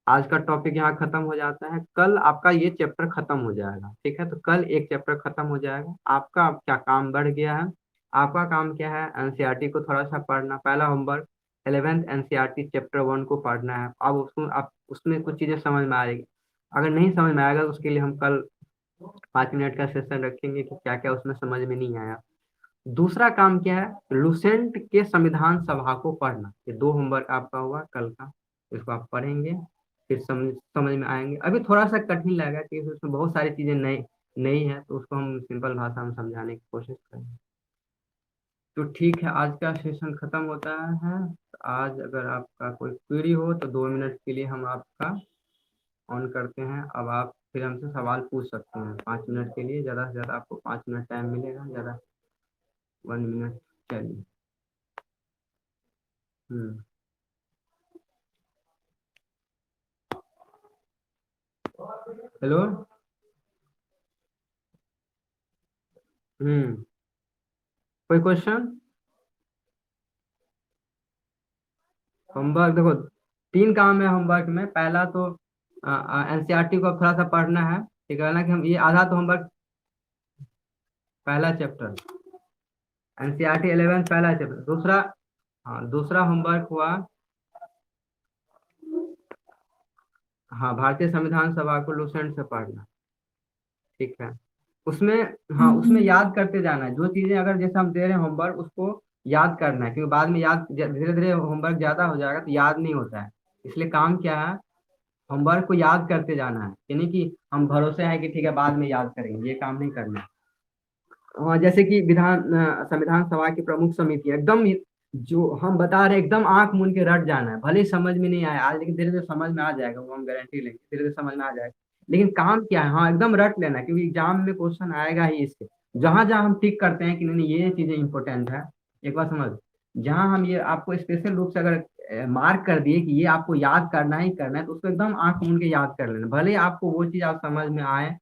आज का टॉपिक यहाँ खत्म हो जाता है। कल आपका ये चैप्टर खत्म हो जाएगा, ठीक है? तो कल एक चैप्टर खत्म हो जाएगा। आपका क्या काम बढ़ गया है? आपका काम क्या है? एनसीईआरटी को थोड़ा सा पढ़ना, पहला होमवर्क 11th एनसीईआरटी चैप्टर 1 को पढ़ना है। अब उसको आप उसमें कुछ चीजें समझ में आएगी। अगर नहीं समझ में आएगा तो उसके लिए हम कल 5 मिनट का सेशन रखेंगे कि क्या क्या उसमें समझ में नहीं आया। दूसरा काम क्या है? लुसेंट के संविधान सभा को पढ़ना। ये दो होमवर्क आपका हुआ कल का, इसको आप पढ़ेंगे, फिर समझ में आएंगे। अभी थोड़ा सा कठिन लगेगा क्योंकि उसमें बहुत सारी चीजें नई नई है, तो उसको हम सिंपल भाषा में समझाने की कोशिश करेंगे। तो ठीक है, आज का सेशन खत्म होता है। तो आज अगर आपका कोई क्वेरी हो तो 2 मिनट के लिए हम आपका ऑन करते हैं। अब आप फिर हमसे सवाल पूछ सकते हैं 5 मिनट के लिए, ज़्यादा से ज़्यादा आपको 5 मिनट टाइम मिलेगा, ज़्यादा 1 मिनट। चलिए। हम्म। हेलो। हम्म। कोई क्वेश्चन? होमवर्क देखो, 3 काम है होमवर्क में। पहला तो एनसीईआरटी को अब थोड़ा सा पढ़ना है, ठीक है ना, कि हम ये आधा तो होमवर्क, पहला चैप्टर एनसीईआरटी 11 पहला चैप्टर। दूसरा, हाँ दूसरा होमवर्क हुआ, हाँ भारतीय संविधान सभा को लुसेंट से पढ़ना, ठीक है। उसमें, हाँ उसमें याद करते जाना है जो चीजें, अगर जैसे हम दे रहे हैं होमवर्क उसको याद करना है, क्योंकि बाद में याद धीरे धीरे होमवर्क ज्यादा हो जाएगा तो याद नहीं होता है। इसलिए काम क्या है? होमवर्क को याद करते जाना है, यानी कि हम भरोसे है कि ठीक है बाद में याद करेंगे, ये काम नहीं करना है। हाँ, जैसे कि संविधान सभा की प्रमुख समिति है, एकदम जो हम बता रहे हैं एकदम आंख मूंद के रट जाना है। भले ही समझ में नहीं आया आज, लेकिन धीरे धीरे समझ में आ जाएगा, वो हम गारंटी लेंगे, धीरे धीरे समझ में आ जाएगा। लेकिन काम क्या है? हाँ एकदम रट लेना है, क्योंकि एग्जाम में क्वेश्चन आएगा ही इससे। जहां जहां हम टिक करते हैं कि नहीं नहीं, ये चीजें इंपॉर्टेंट है, एक बार समझ, जहां हम ये आपको स्पेशल रूप से अगर मार्क कर दिए कि ये आपको याद करना ही करना है, तो उसको एकदम आंख मूंद के याद कर लेना। भले ही आपको वो चीज आप समझ में आए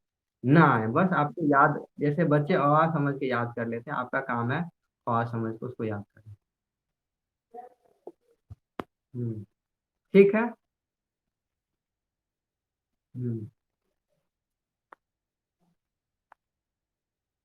ना आए, बस आपको याद, जैसे बच्चे अ समझ के याद कर लेते हैं, आपका काम है अ समझ के उसको याद करना। ठीक है। हम्म।